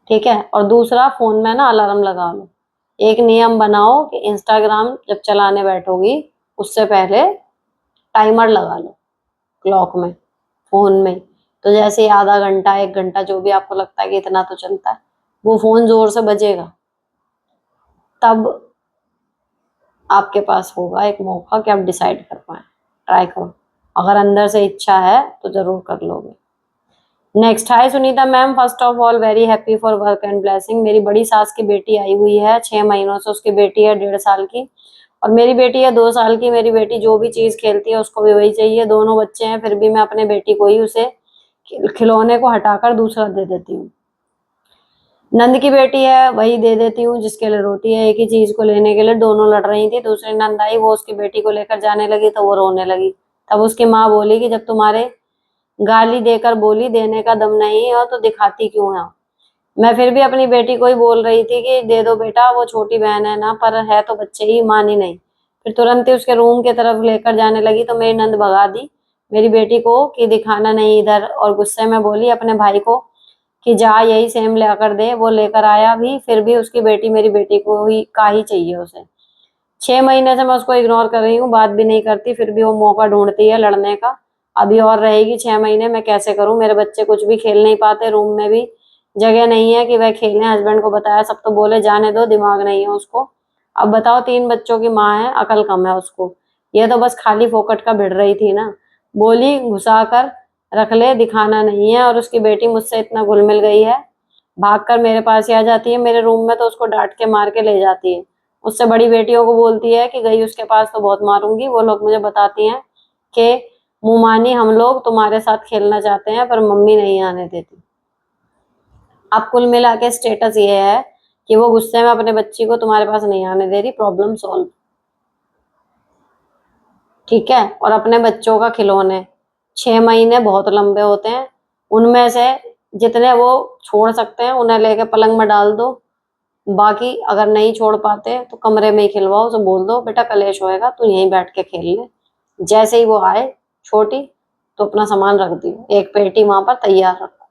ठीक है। और दूसरा, फोन में ना अलार्म लगा लो। एक नियम बनाओ कि इंस्टाग्राम जब चलाने बैठोगी उससे पहले टाइमर लगा लो क्लॉक में, फोन में। तो जैसे ही आधा घंटा 1 घंटा जो भी आपको लगता है कि इतना तो चलता है, वो फोन जोर से बजेगा, तब आपके पास होगा एक मौका कि आप डिसाइड कर पाए। ट्राई करो, अगर अंदर से इच्छा है तो जरूर कर लोगे। Next, hi Sunita ma'am, first of all very happy for work and blessing. मेरी बड़ी सास की बेटी आई हुई है 6 महीनों से, उसकी बेटी है 1.5 साल की और मेरी बेटी है 2 साल की। मेरी बेटी जो भी चीज खेलती है उसको भी वही चाहिए। दोनों बच्चे हैं फिर भी मैं अपने बेटी को ही उसे खिलौने को हटाकर दूसरा दे देती हूँ। नंद की बेटी है वही दे देती हूँ जिसके लिए रोती है। एक ही चीज को लेने के लिए दोनों लड़ रही थी, दूसरी नंद आई, वो उसकी बेटी को लेकर जाने लगी तो वो रोने लगी। तब उसकी माँ बोली कि जब तुम्हारे गाली देकर बोली देने का दम नहीं है तो दिखाती क्यों है। मैं फिर भी अपनी बेटी को ही बोल रही थी कि दे दो बेटा, वो छोटी बहन है ना, पर है तो बच्चे ही, मानी नहीं। फिर तुरंत ही उसके रूम के तरफ लेकर जाने लगी तो मेरी नंद भगा दी मेरी बेटी को कि दिखाना नहीं इधर, और गुस्से में बोली अपने भाई को कि जा यही सेम लेकर दे। वो लेकर आया भी, फिर भी उसकी बेटी मेरी बेटी को ही का ही चाहिए उसे। 6 महीने से मैं उसको इग्नोर कर रही हूँ, बात भी नहीं करती, फिर भी वो मौका ढूंढती है लड़ने का। अभी और रहेगी 6 महीने, मैं कैसे करूं। मेरे बच्चे कुछ भी खेल नहीं पाते, रूम में भी जगह नहीं है कि वह खेलने। हस्बैंड को बताया, सब तो बोले जाने दो, दिमाग नहीं है उसको। अब बताओ, 3 बच्चों की माँ है, अकल कम है उसको। ये तो बस खाली फोकट का भिड़ रही थी ना। बोली घुसा कर रख ले, दिखाना नहीं है। और उसकी बेटी मुझसे इतना घुल मिल गई है, भागकर मेरे पास ही आ जाती है। मेरे रूम में तो उसको डांट के मार के ले जाती है। उससे बड़ी बेटियों को बोलती है कि गई उसके पास तो बहुत मारूंगी। वो लोग मुझे बताती हैं कि मुमानी, हम लोग तुम्हारे साथ खेलना चाहते हैं पर मम्मी नहीं आने देती। अब कुल मिला के स्टेटस ये है कि वो गुस्से में अपने बच्ची को तुम्हारे पास नहीं आने दे रही। प्रॉब्लम सॉल्व, ठीक है। और अपने बच्चों का खिलौने, 6 महीने बहुत लंबे होते हैं, उनमें से जितने वो छोड़ सकते हैं उन्हें लेके पलंग में डाल दो। बाकी अगर नहीं छोड़ पाते तो कमरे में ही खिलवाओ, उसे बोल दो बेटा कलेश होएगा तू यहीं बैठ के खेल ले। जैसे ही वो आए छोटी, तो अपना सामान रख दियो, एक पेटी वहां पर तैयार रखो,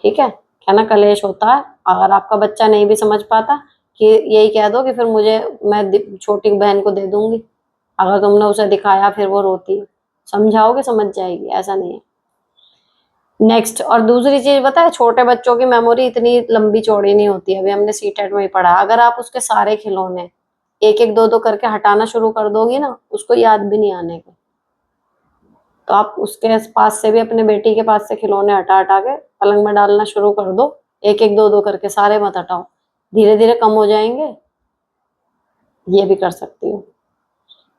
ठीक है। क्या ना, कलेश होता है। अगर आपका बच्चा नहीं भी समझ पाता, कि यही कह दो कि फिर मुझे, मैं छोटी बहन को दे दूंगी। अगर तुमने उसे दिखाया फिर वो रोती है, समझाओगे समझ जाएगी, ऐसा नहीं है। नेक्स्ट, और दूसरी चीज पता है, छोटे बच्चों की मेमोरी इतनी लंबी चौड़ी नहीं होती है। अभी हमने सीटेट में ही पढ़ा, अगर आप उसके सारे खिलौने एक एक दो दो करके हटाना शुरू कर दोगी ना, उसको याद भी नहीं आने के। तो आप उसके पास से भी, अपने बेटी के पास से खिलौने हटा हटा के पलंग में डालना शुरू कर दो। एक एक दो दो करके, सारे मत हटाओ, धीरे धीरे कम हो जाएंगे। ये भी कर सकती हूँ।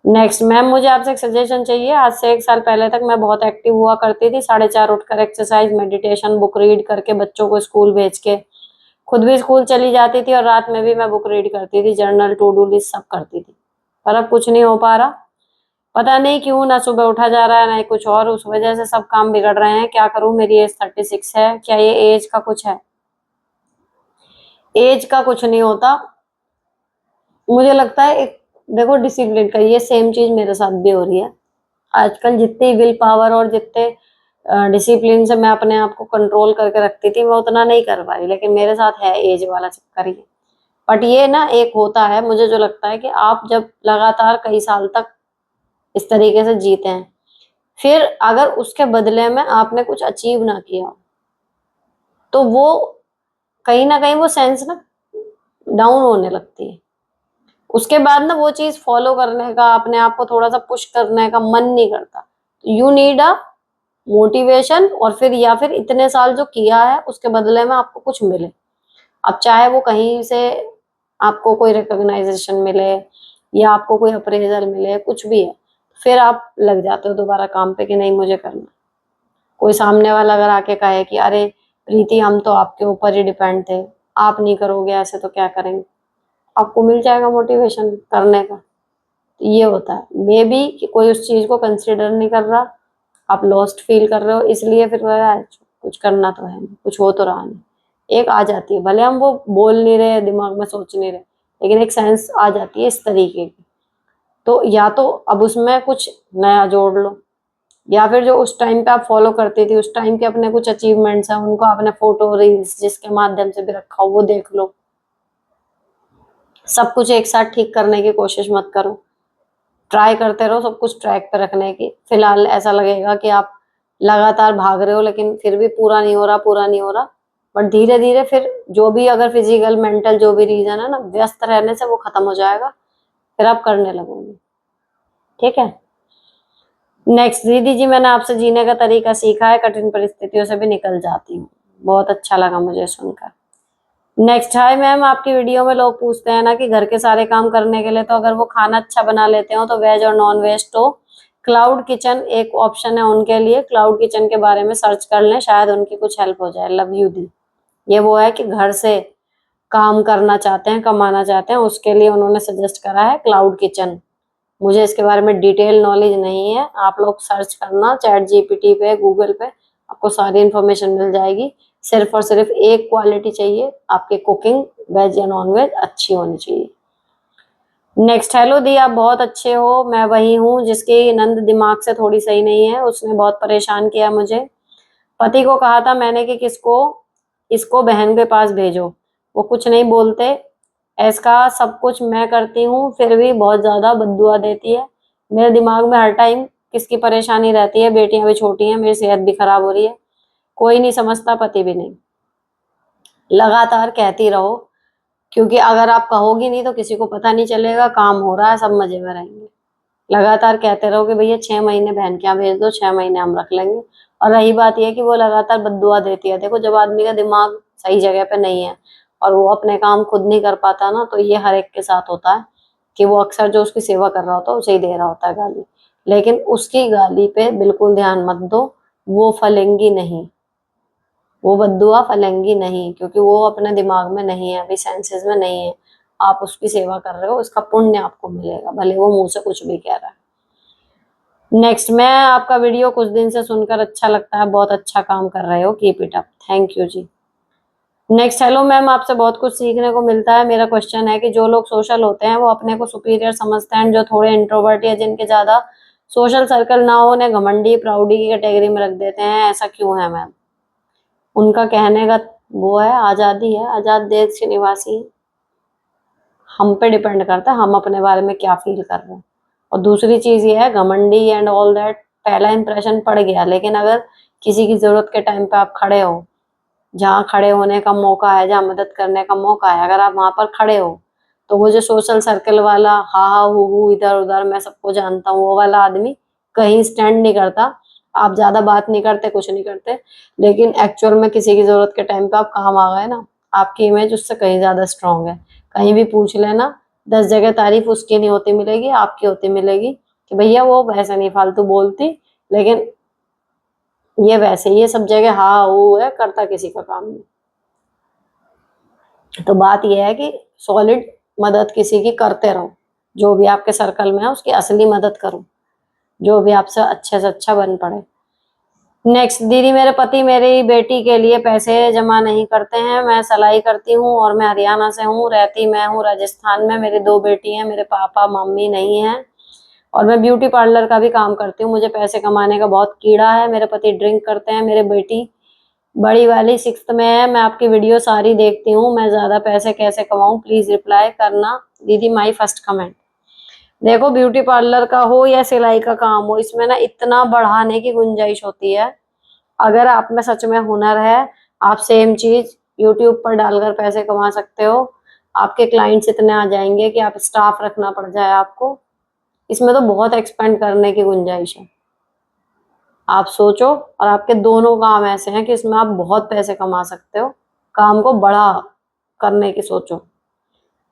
नेक्स्ट, मैम मुझे आपसे एक सजेशन चाहिए। आज से 1 साल पहले तक मैं बहुत एक्टिव हुआ करती थी, 4:30 उठकर एक्सरसाइज, मेडिटेशन, बुक रीड करके बच्चों को स्कूल भेज के खुद भी स्कूल चली जाती थी, और रात में भी मैं बुक रीड करती थी, जर्नल, टू डू लिस्ट सब करती थी। पर अब कुछ नहीं हो पा रहा, पता नहीं क्यों। ना सुबह उठा जा रहा है ना ही कुछ और, उस वजह से सब काम बिगड़ रहे हैं। क्या करूं, मेरी एज 36 है, क्या ये एज का कुछ है? एज का कुछ नहीं होता, मुझे लगता है। एक देखो, डिसिप्लिन का, ये सेम चीज मेरे साथ भी हो रही है आजकल। जितनी विल पावर और जितने डिसिप्लिन से मैं अपने आप को कंट्रोल करके रखती थी, मैं उतना नहीं कर पा रही। लेकिन मेरे साथ है एज वाला चक्कर ही। बट ये ना, एक होता है, मुझे जो लगता है कि आप जब लगातार कई साल तक इस तरीके से जीते हैं, फिर अगर उसके बदले में आपने कुछ अचीव ना किया, तो वो कहीं ना कहीं वो सेंस ना डाउन होने लगती है। उसके बाद ना वो चीज फॉलो करने का, अपने आप को थोड़ा सा पुश करने का मन नहीं करता। यू नीड अ मोटिवेशन, और फिर या फिर इतने साल जो किया है उसके बदले में आपको कुछ मिले। अब चाहे वो कहीं से आपको कोई रिकॉग्नाइजेशन मिले या आपको कोई अप्रेजल मिले, कुछ भी है, फिर आप लग जाते हो दोबारा काम पे कि नहीं मुझे करना। कोई सामने वाला अगर आके कहे कि अरे प्रीति हम तो आपके ऊपर ही डिपेंड थे, आप नहीं करोगे ऐसे तो क्या करेंगे, आपको मिल जाएगा मोटिवेशन करने का। तो ये होता है मे बी कि कोई उस चीज को कंसिडर नहीं कर रहा, आप लॉस्ट फील कर रहे हो, इसलिए फिर कुछ करना तो है नहीं, कुछ हो तो रहा नहीं। एक आ जाती है, भले हम वो बोल नहीं रहे, दिमाग में सोच नहीं रहे, लेकिन एक सेंस आ जाती है इस तरीके की। तो या तो अब उसमें कुछ नया जोड़ लो, या फिर जो उस टाइम पे आप फॉलो करती थी, उस टाइम के अपने कुछ अचीवमेंट्स हैं, उनको आपने फोटो रील्स जिसके माध्यम से भी रखा हो वो देख लो। सब कुछ एक साथ ठीक करने की कोशिश मत करो, ट्राई करते रहो सब कुछ ट्रैक पे रखने की। फिलहाल ऐसा लगेगा कि आप लगातार भाग रहे हो लेकिन फिर भी पूरा नहीं हो रहा, पूरा नहीं हो रहा, बट धीरे धीरे फिर जो भी अगर फिजिकल मेंटल जो भी रीजन है ना, व्यस्त रहने से वो खत्म हो जाएगा, फिर आप करने लगोगे। ठीक है। नेक्स्ट, दीदी जी मैंने आपसे जीने का तरीका सीखा है, कठिन परिस्थितियों से भी निकल जाती हूँ। बहुत अच्छा लगा मुझे सुनकर। नेक्स्ट, हाय मैम, आपकी वीडियो में लोग पूछते हैं ना कि घर के सारे काम करने के लिए तो अगर वो खाना अच्छा बना लेते हो तो वेज और नॉन वेज, तो क्लाउड किचन एक ऑप्शन है उनके लिए, क्लाउड किचन के बारे में सर्च कर लें, शायद उनकी कुछ हेल्प हो जाए। लव यू दी। ये वो है कि घर से काम करना चाहते हैं, कमाना चाहते हैं, उसके लिए उन्होंने सजेस्ट करा है क्लाउड किचन। मुझे इसके बारे में डिटेल नॉलेज नहीं है, आप लोग सर्च करना चैट जीपीटी पे, गूगल पे, आपको सारी इन्फॉर्मेशन मिल जाएगी। सिर्फ और सिर्फ एक क्वालिटी चाहिए, आपके कुकिंग वेज या नॉन वेज अच्छी होनी चाहिए। नेक्स्ट, हेलो दी, आप बहुत अच्छे हो, मैं वही हूँ जिसकी नंद दिमाग से थोड़ी सही नहीं है, उसने बहुत परेशान किया मुझे। पति को कहा था मैंने कि किसको इसको बहन के पास भेजो, वो कुछ नहीं बोलते, ऐसा सब कुछ मैं करती हूँ फिर भी बहुत ज्यादा बद्दुआ देती है। मेरे दिमाग में हर टाइम किसकी परेशानी रहती है, बेटियां भी छोटी हैं, मेरी सेहत भी खराब हो रही है, कोई नहीं समझता, पति भी नहीं। लगातार कहती रहो, क्योंकि अगर आप कहोगी नहीं तो किसी को पता नहीं चलेगा, काम हो रहा है, सब मजे में रहेंगे। लगातार कहते रहो कि भैया 6 महीने बहन के यहाँ भेज दो, 6 महीने हम रख लेंगे। और रही बात यह कि वो लगातार बद्दुआ देती है, देखो जब आदमी का दिमाग सही जगह पे नहीं है और वो अपने काम खुद नहीं कर पाता ना, तो ये हर एक के साथ होता है कि वो अक्सर जो उसकी सेवा कर रहा होता है उसे ही दे रहा होता है गाली। लेकिन उसकी गाली पे बिल्कुल ध्यान मत दो, वो फलेंगी नहीं, वो बद्दुआ फलेंगी नहीं, क्योंकि वो अपने दिमाग में नहीं है, अभी सेंसेस में नहीं है। आप उसकी सेवा कर रहे हो, उसका पुण्य आपको मिलेगा, भले वो मुंह से कुछ भी कह रहा है। नेक्स्ट, मैं आपका वीडियो कुछ दिन से सुनकर अच्छा लगता है, बहुत अच्छा काम कर रहे हो, keep it up, thank you ji. Next, hello ma'am, आपसे बहुत कुछ सीखने को मिलता है। मेरा क्वेश्चन है कि जो लोग सोशल होते हैं वो अपने को सुपीरियर समझते हैं, जो थोड़े इंट्रोवर्ट या जिनके ज्यादा सोशल सर्कल ना हो उन्हें घमंडी प्राउडी की कैटेगरी में रख देते हैं, ऐसा क्यों है मैम? उनका कहने का वो है, आजादी है, आजाद देश के निवासी हैं। हम पे डिपेंड करता है हम अपने बारे में क्या फील कर रहे हैं। और दूसरी चीज ये है, घमंडी एंड ऑल दैट, पहला इंप्रेशन पड़ गया, लेकिन अगर किसी की जरूरत के टाइम पे आप खड़े हो, जहाँ खड़े होने का मौका है, जहाँ मदद करने का मौका है, अगर आप वहां पर खड़े हो, तो वो जो सोशल सर्कल वाला हा हा हु इधर उधर मैं सबको जानता हूँ वो वाला आदमी कहीं स्टैंड नहीं करता। आप ज्यादा बात नहीं करते, कुछ नहीं करते, लेकिन एक्चुअल में किसी की जरूरत के टाइम पे आप काम आ गए ना, आपकी इमेज उससे कहीं ज्यादा स्ट्रांग है। कहीं भी पूछ लेना, 10 जगह तारीफ उसकी नहीं होती मिलेगी, आपकी होती मिलेगी कि भैया वो वैसे नहीं फालतू बोलती, लेकिन ये वैसे ये सब जगह हाँ वो है, करता किसी का काम नहीं। तो बात यह है कि सॉलिड मदद किसी की करते रहो, जो भी आपके सर्कल में है उसकी असली मदद करो, जो भी आपसे अच्छे से अच्छा बन पड़े। नेक्स्ट, दीदी मेरे पति मेरी बेटी के लिए पैसे जमा नहीं करते हैं, मैं सिलाई करती हूँ और मैं हरियाणा से हूँ, रहती मैं हूँ राजस्थान में, मेरी 2 बेटी हैं, मेरे पापा मम्मी नहीं है, और मैं ब्यूटी पार्लर का भी काम करती हूँ, मुझे पैसे कमाने का बहुत कीड़ा है, मेरे पति ड्रिंक करते हैं, मेरी बेटी बड़ी वाली 6th में है, मैं आपकी वीडियो सारी देखती हूँ, मैं ज्यादा पैसे कैसे कमाऊं, प्लीज रिप्लाई करना दीदी, माई फर्स्ट कमेंट। देखो ब्यूटी पार्लर का हो या सिलाई का काम हो, इसमें ना इतना बढ़ाने की गुंजाइश होती है, अगर आप में सच में हुनर है, आप सेम चीज यूट्यूब पर डालकर पैसे कमा सकते हो। आपके क्लाइंट्स इतने आ जाएंगे कि आप स्टाफ रखना पड़ जाए आपको। इसमें तो बहुत एक्सपेंड करने की गुंजाइश है। आप सोचो, और आपके दोनों काम ऐसे हैं कि इसमें आप बहुत पैसे कमा सकते हो। काम को बड़ा करने की सोचो।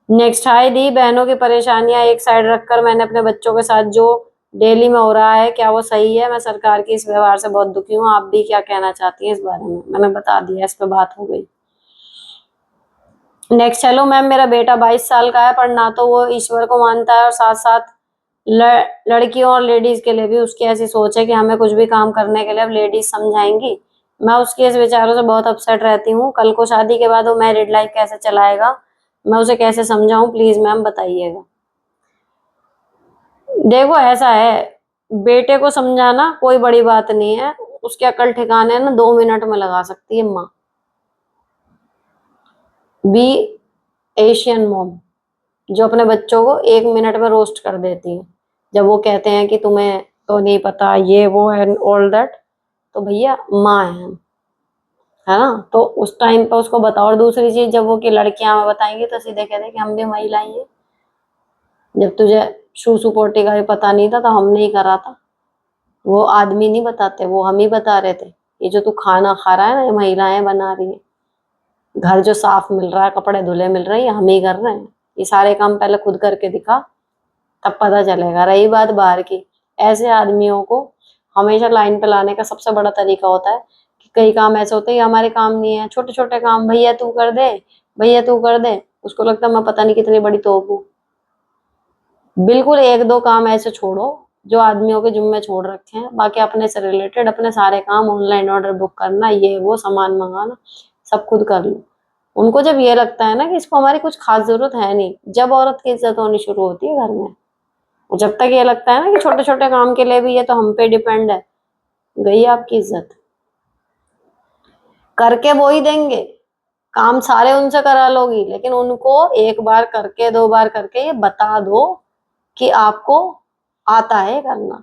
नेक्स्ट, हाय दी, बहनों की परेशानियां एक साइड रखकर मैंने अपने बच्चों के साथ जो डेली में हो रहा है, क्या वो सही है? मैं सरकार की इस व्यवहार से बहुत दुखी हूँ। आप भी क्या कहना चाहती हैं इस बारे में? मैंने बता दिया, इस पे बात हो गई। नेक्स्ट, हेलो मैम, मेरा बेटा 22 साल का है, पर ना तो वो ईश्वर को मानता है और साथ साथ लड़कियों और लेडीज के लिए भी उसकी ऐसी सोच है कि हमें कुछ भी काम करने के लिए अब लेडीज समझाएंगी। मैं उसके इस विचारों से बहुत अपसेट रहती हूँ। कल को शादी के बाद वो मैरिड लाइफ कैसे चलाएगा? मैं उसे कैसे समझाऊं? प्लीज मैम बताइएगा। देखो, ऐसा है, बेटे को समझाना कोई बड़ी बात नहीं है। उसके अकल ठिकाने ना 2 मिनट में लगा सकती है माँ। बी एशियन मॉम, जो अपने बच्चों को 1 मिनट में रोस्ट कर देती है जब वो कहते हैं कि तुम्हें तो नहीं पता ये वो एंड ऑल दैट। तो भैया माँ है हम, है ना? तो उस टाइम पे उसको बताओ। और दूसरी चीज, जब वो की लड़कियां हमें बताएंगी तो सीधे कहते कि हम भी महिला ही हैं। जब तुझे शूसु पोटी का भी पता नहीं था तो हमने ही करा था। वो आदमी नहीं बताते, वो हम ही बता रहे थे। ये जो तू खाना खा रहा है ना, ये महिलाएं बना रही है। घर जो साफ मिल रहा है, कपड़े धुले मिल रहे हैं, ये हम ही कर रहे हैं। ये सारे काम पहले खुद करके दिखा, तब पता चलेगा। रही बात बाहर की, ऐसे आदमियों को हमेशा लाइन पे लाने का सबसे बड़ा तरीका होता है कि कई काम ऐसे होते हैं, हमारे काम नहीं है, छोटे छोटे काम, भैया तू कर दे, भैया तू कर दे। उसको लगता है मैं पता नहीं कितनी बड़ी तोप हूँ। बिल्कुल एक दो काम ऐसे छोड़ो जो आदमियों के जिम्मे छोड़ रखे हैं। बाकी अपने से रिलेटेड अपने सारे काम, ऑनलाइन ऑर्डर बुक करना, ये वो सामान मंगाना, सब खुद कर लो। उनको जब ये लगता है ना कि इसको हमारी कुछ खास जरूरत है नहीं, जब औरत की इज्जत होनी शुरू होती है घर में। जब तक ये लगता है ना कि छोटे छोटे काम के लिए भी ये तो हम पे डिपेंड है, गई आपकी इज्जत। करके वो ही देंगे, काम सारे उनसे करा लोगी, लेकिन उनको एक बार करके, 2 बार करके ये बता दो कि आपको आता है करना,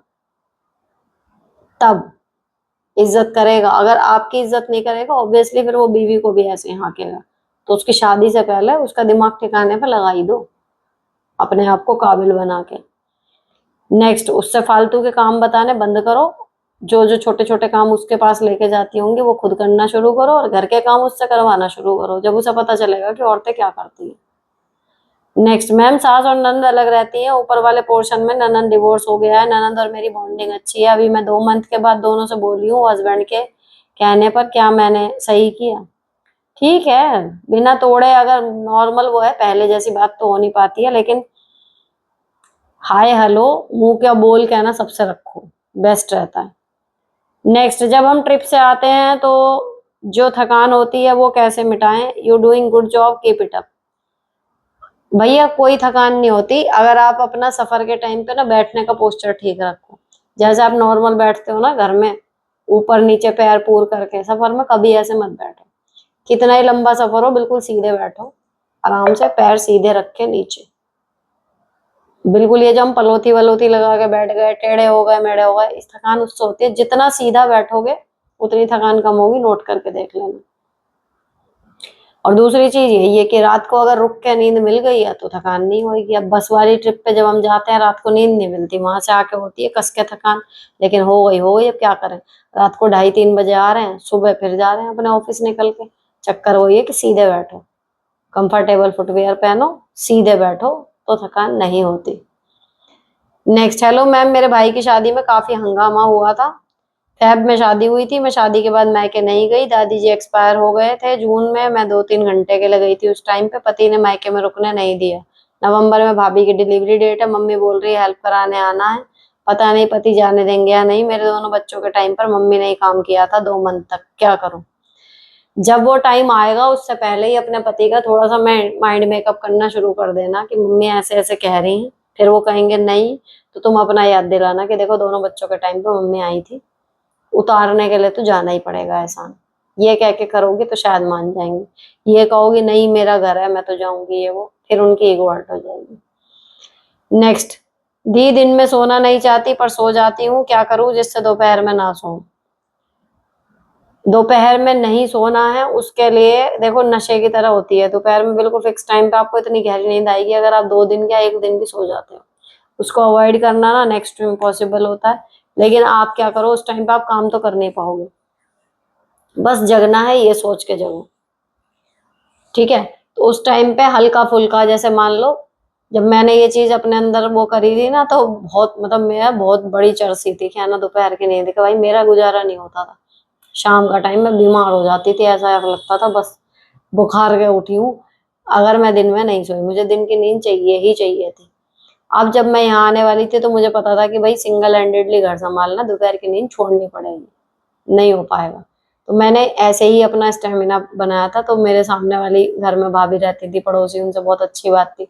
तब इज्जत करेगा। अगर आपकी इज्जत नहीं करेगा, ऑब्वियसली फिर वो बीवी को भी ऐसे ही हाँकेगा। तो उसकी शादी से पहले उसका दिमाग ठिकाने पे लगा ही दो, अपने आप को काबिल बना के। नेक्स्ट, उससे फालतू के काम बताने बंद करो। जो जो छोटे छोटे काम उसके पास लेके जाती होंगी वो खुद करना शुरू करो, और घर के काम उससे करवाना शुरू करो, जब उसे पता चलेगा कि औरतें क्या करती हैं। नेक्स्ट, मैम, सास और ननद अलग रहती हैं। ऊपर वाले पोर्शन में ननद डिवोर्स हो गया है। ननद और मेरी बॉन्डिंग अच्छी है। अभी मैं 2 मंथ के बाद दोनों से बोली हूँ हस्बैंड के कहने पर। क्या मैंने सही किया? ठीक है, बिना तोड़े अगर नॉर्मल वो है, पहले जैसी बात तो हो नहीं पाती है, लेकिन हाय हेलो मुंह क्या बोल कहना सबसे रखो, बेस्ट रहता है। नेक्स्ट, जब हम ट्रिप से आते हैं तो जो थकान होती है वो कैसे मिटाएं? You doing good job, keep it up. भैया कोई थकान नहीं होती अगर आप अपना सफर के टाइम पे ना बैठने का पोस्चर ठीक रखो। जैसे आप नॉर्मल बैठते हो ना घर में, ऊपर नीचे पैर पूर करके, सफर में कभी ऐसे मत बैठो। कितना ही लंबा सफर हो, बिल्कुल सीधे बैठो, आराम से पैर सीधे रख के नीचे। बिल्कुल ये जो हम पलोथी वलोथी लगा के बैठ गए, टेढ़े हो गए, मेढ़े हो गए, इस थकान उससे होती है। जितना सीधा बैठोगे उतनी थकान कम होगी, नोट करके देख लेना। और दूसरी चीज यही है कि रात को अगर रुक के नींद मिल गई है तो थकान नहीं होगी। अब बस वाली ट्रिप पे जब हम जाते हैं रात को नींद नहीं मिलती, वहां से आके होती है कस के थकान, लेकिन हो गई हो गई, अब क्या करें। रात को 2:30-3 बजे आ रहे हैं, सुबह फिर जा रहे हैं अपने ऑफिस निकल के। चक्कर वही है कि सीधे बैठो, कंफर्टेबल फुटवेयर पहनो, सीधे बैठो, तो थकान नहीं होती। नेक्स्ट, हेलो मैम, मेरे भाई की शादी में काफी हंगामा हुआ था। फैब में शादी हुई थी, मैं शादी के बाद मायके नहीं गई। दादी जी एक्सपायर हो गए थे जून में, मैं 2-3 घंटे के लिए गई थी उस टाइम पे। पति ने मायके में रुकने नहीं दिया। नवंबर में भाभी की डिलीवरी डेट है, मम्मी बोल रही है हेल्प कराने आना है। पता नहीं पति जाने देंगे या नहीं। मेरे दोनों बच्चों के टाइम पर मम्मी ने ही काम किया था 2 मंथ तक, क्या करूं? जब वो टाइम आएगा उससे पहले ही अपने पति का थोड़ा सा माइंड मेकअप करना शुरू कर देना कि मम्मी ऐसे ऐसे कह रही हैं। फिर वो कहेंगे नहीं, तो तुम अपना याद दिलाना कि देखो दोनों बच्चों के टाइम पे मम्मी आई थी, उतारने के लिए तो जाना ही पड़ेगा एहसान। ये कह के करोगे तो शायद मान जाएंगे। ये कहोगे नहीं मेरा घर है मैं तो जाऊंगी, ये वो, फिर उनकी ईगो हर्ट हो जाएगी। नेक्स्ट, दी, दिन में सोना नहीं चाहती पर सो जाती हूँ, क्या करूँ जिससे दोपहर में ना सोऊं? दोपहर में नहीं सोना है, उसके लिए देखो नशे की तरह होती है। दोपहर में बिल्कुल फिक्स टाइम पे आपको इतनी गहरी नींद आएगी, अगर आप 2 दिन या 1 दिन भी सो जाते हो। उसको अवॉइड करना ना नेक्स्ट टू इम्पॉसिबल होता है। लेकिन आप क्या करो, उस टाइम पे आप काम तो कर नहीं पाओगे। बस जगना है ये सोच के जगो, ठीक है। तो उस टाइम पे हल्का फुल्का, जैसे मान लो जब मैंने ये चीज अपने अंदर वो करी थी ना, तो बहुत मतलब मैं बहुत बड़ी चरसी थी क्या ना, दोपहर की नींद का भाई मेरा गुजारा नहीं होता था। शाम का टाइम में बीमार हो जाती थी, ऐसा लगता था बस बुखार के उठी हूँ अगर मैं दिन में नहीं सोई। मुझे दिन की नींद चाहिए ही चाहिए थी। अब जब मैं यहाँ आने वाली थी तो मुझे पता था कि भाई सिंगल हैंडेडली घर संभालना, दोपहर की नींद छोड़नी पड़ेगी, नहीं हो पाएगा। तो मैंने ऐसे ही अपना स्टेमिना बनाया था। तो मेरे सामने वाली घर में भाभी रहती थी, पड़ोसी, उनसे बहुत अच्छी बात थी।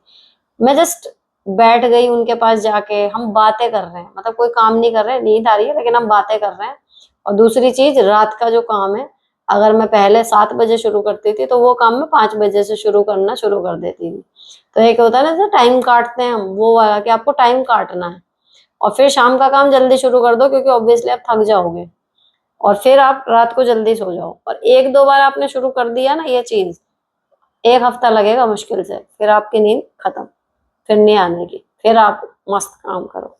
मैं जस्ट बैठ गई उनके पास जाके, हम बातें कर रहे हैं, मतलब कोई काम नहीं कर रहे हैं, नींद आ रही है लेकिन हम बातें कर रहे हैं। और दूसरी चीज, रात का जो काम है, अगर मैं पहले 7 बजे शुरू करती थी तो वो काम मैं 5 बजे से शुरू करना शुरू कर देती थी। तो एक होता है ना जैसे टाइम काटते हैं हम, वो वाला कि आपको टाइम काटना है। और फिर शाम का काम जल्दी शुरू कर दो, क्योंकि ऑब्वियसली आप थक जाओगे। और फिर आप रात को जल्दी सो जाओ। और 1-2 बार आपने शुरू कर दिया ना ये चीज, 1 हफ्ता लगेगा मुश्किल से, फिर आपकी नींद खत्म, फिर नहीं आने की, फिर आप मस्त काम करो।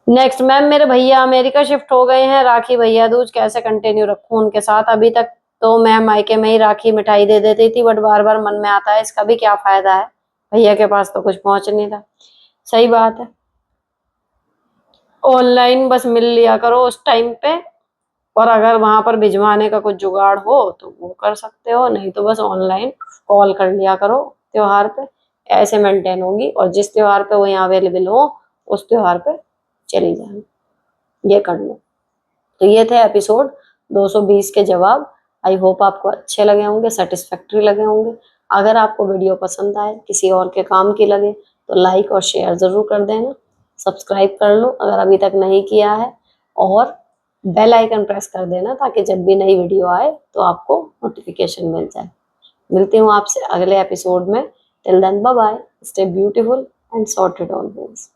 नेक्स्ट, मैम मेरे भैया अमेरिका शिफ्ट हो गए हैं, राखी भैया दूज कैसे कंटिन्यू रखूं उनके साथ? अभी तक तो मैं मायके में ही राखी मिठाई दे देती थी, बट बार बार मन में आता है इसका भी क्या फायदा है, भैया के पास तो कुछ पहुंच नहीं रहा। सही बात है, ऑनलाइन बस मिल लिया करो उस टाइम पे। और अगर वहां पर भिजवाने का कुछ जुगाड़ हो तो वो कर सकते हो, नहीं तो बस ऑनलाइन कॉल कर लिया करो त्योहार पे। ऐसे मेंटेन होगी, और जिस त्योहार पे वो यहाँ अवेलेबल हो उस त्योहार पे चली जाए, ये कर लो। तो ये थे एपिसोड 220 के जवाब। आई होप आपको अच्छे लगे होंगे, सेटिस्फैक्टरी लगे होंगे। अगर आपको वीडियो पसंद आए, किसी और के काम की लगे, तो लाइक और शेयर जरूर कर देना। सब्सक्राइब कर लो अगर अभी तक नहीं किया है, और बेल आइकन प्रेस कर देना ताकि जब भी नई वीडियो आए तो आपको नोटिफिकेशन मिल जाए। मिलती हूँ आपसे अगले एपिसोड में। Till then bye bye, stay beautiful and sorted always.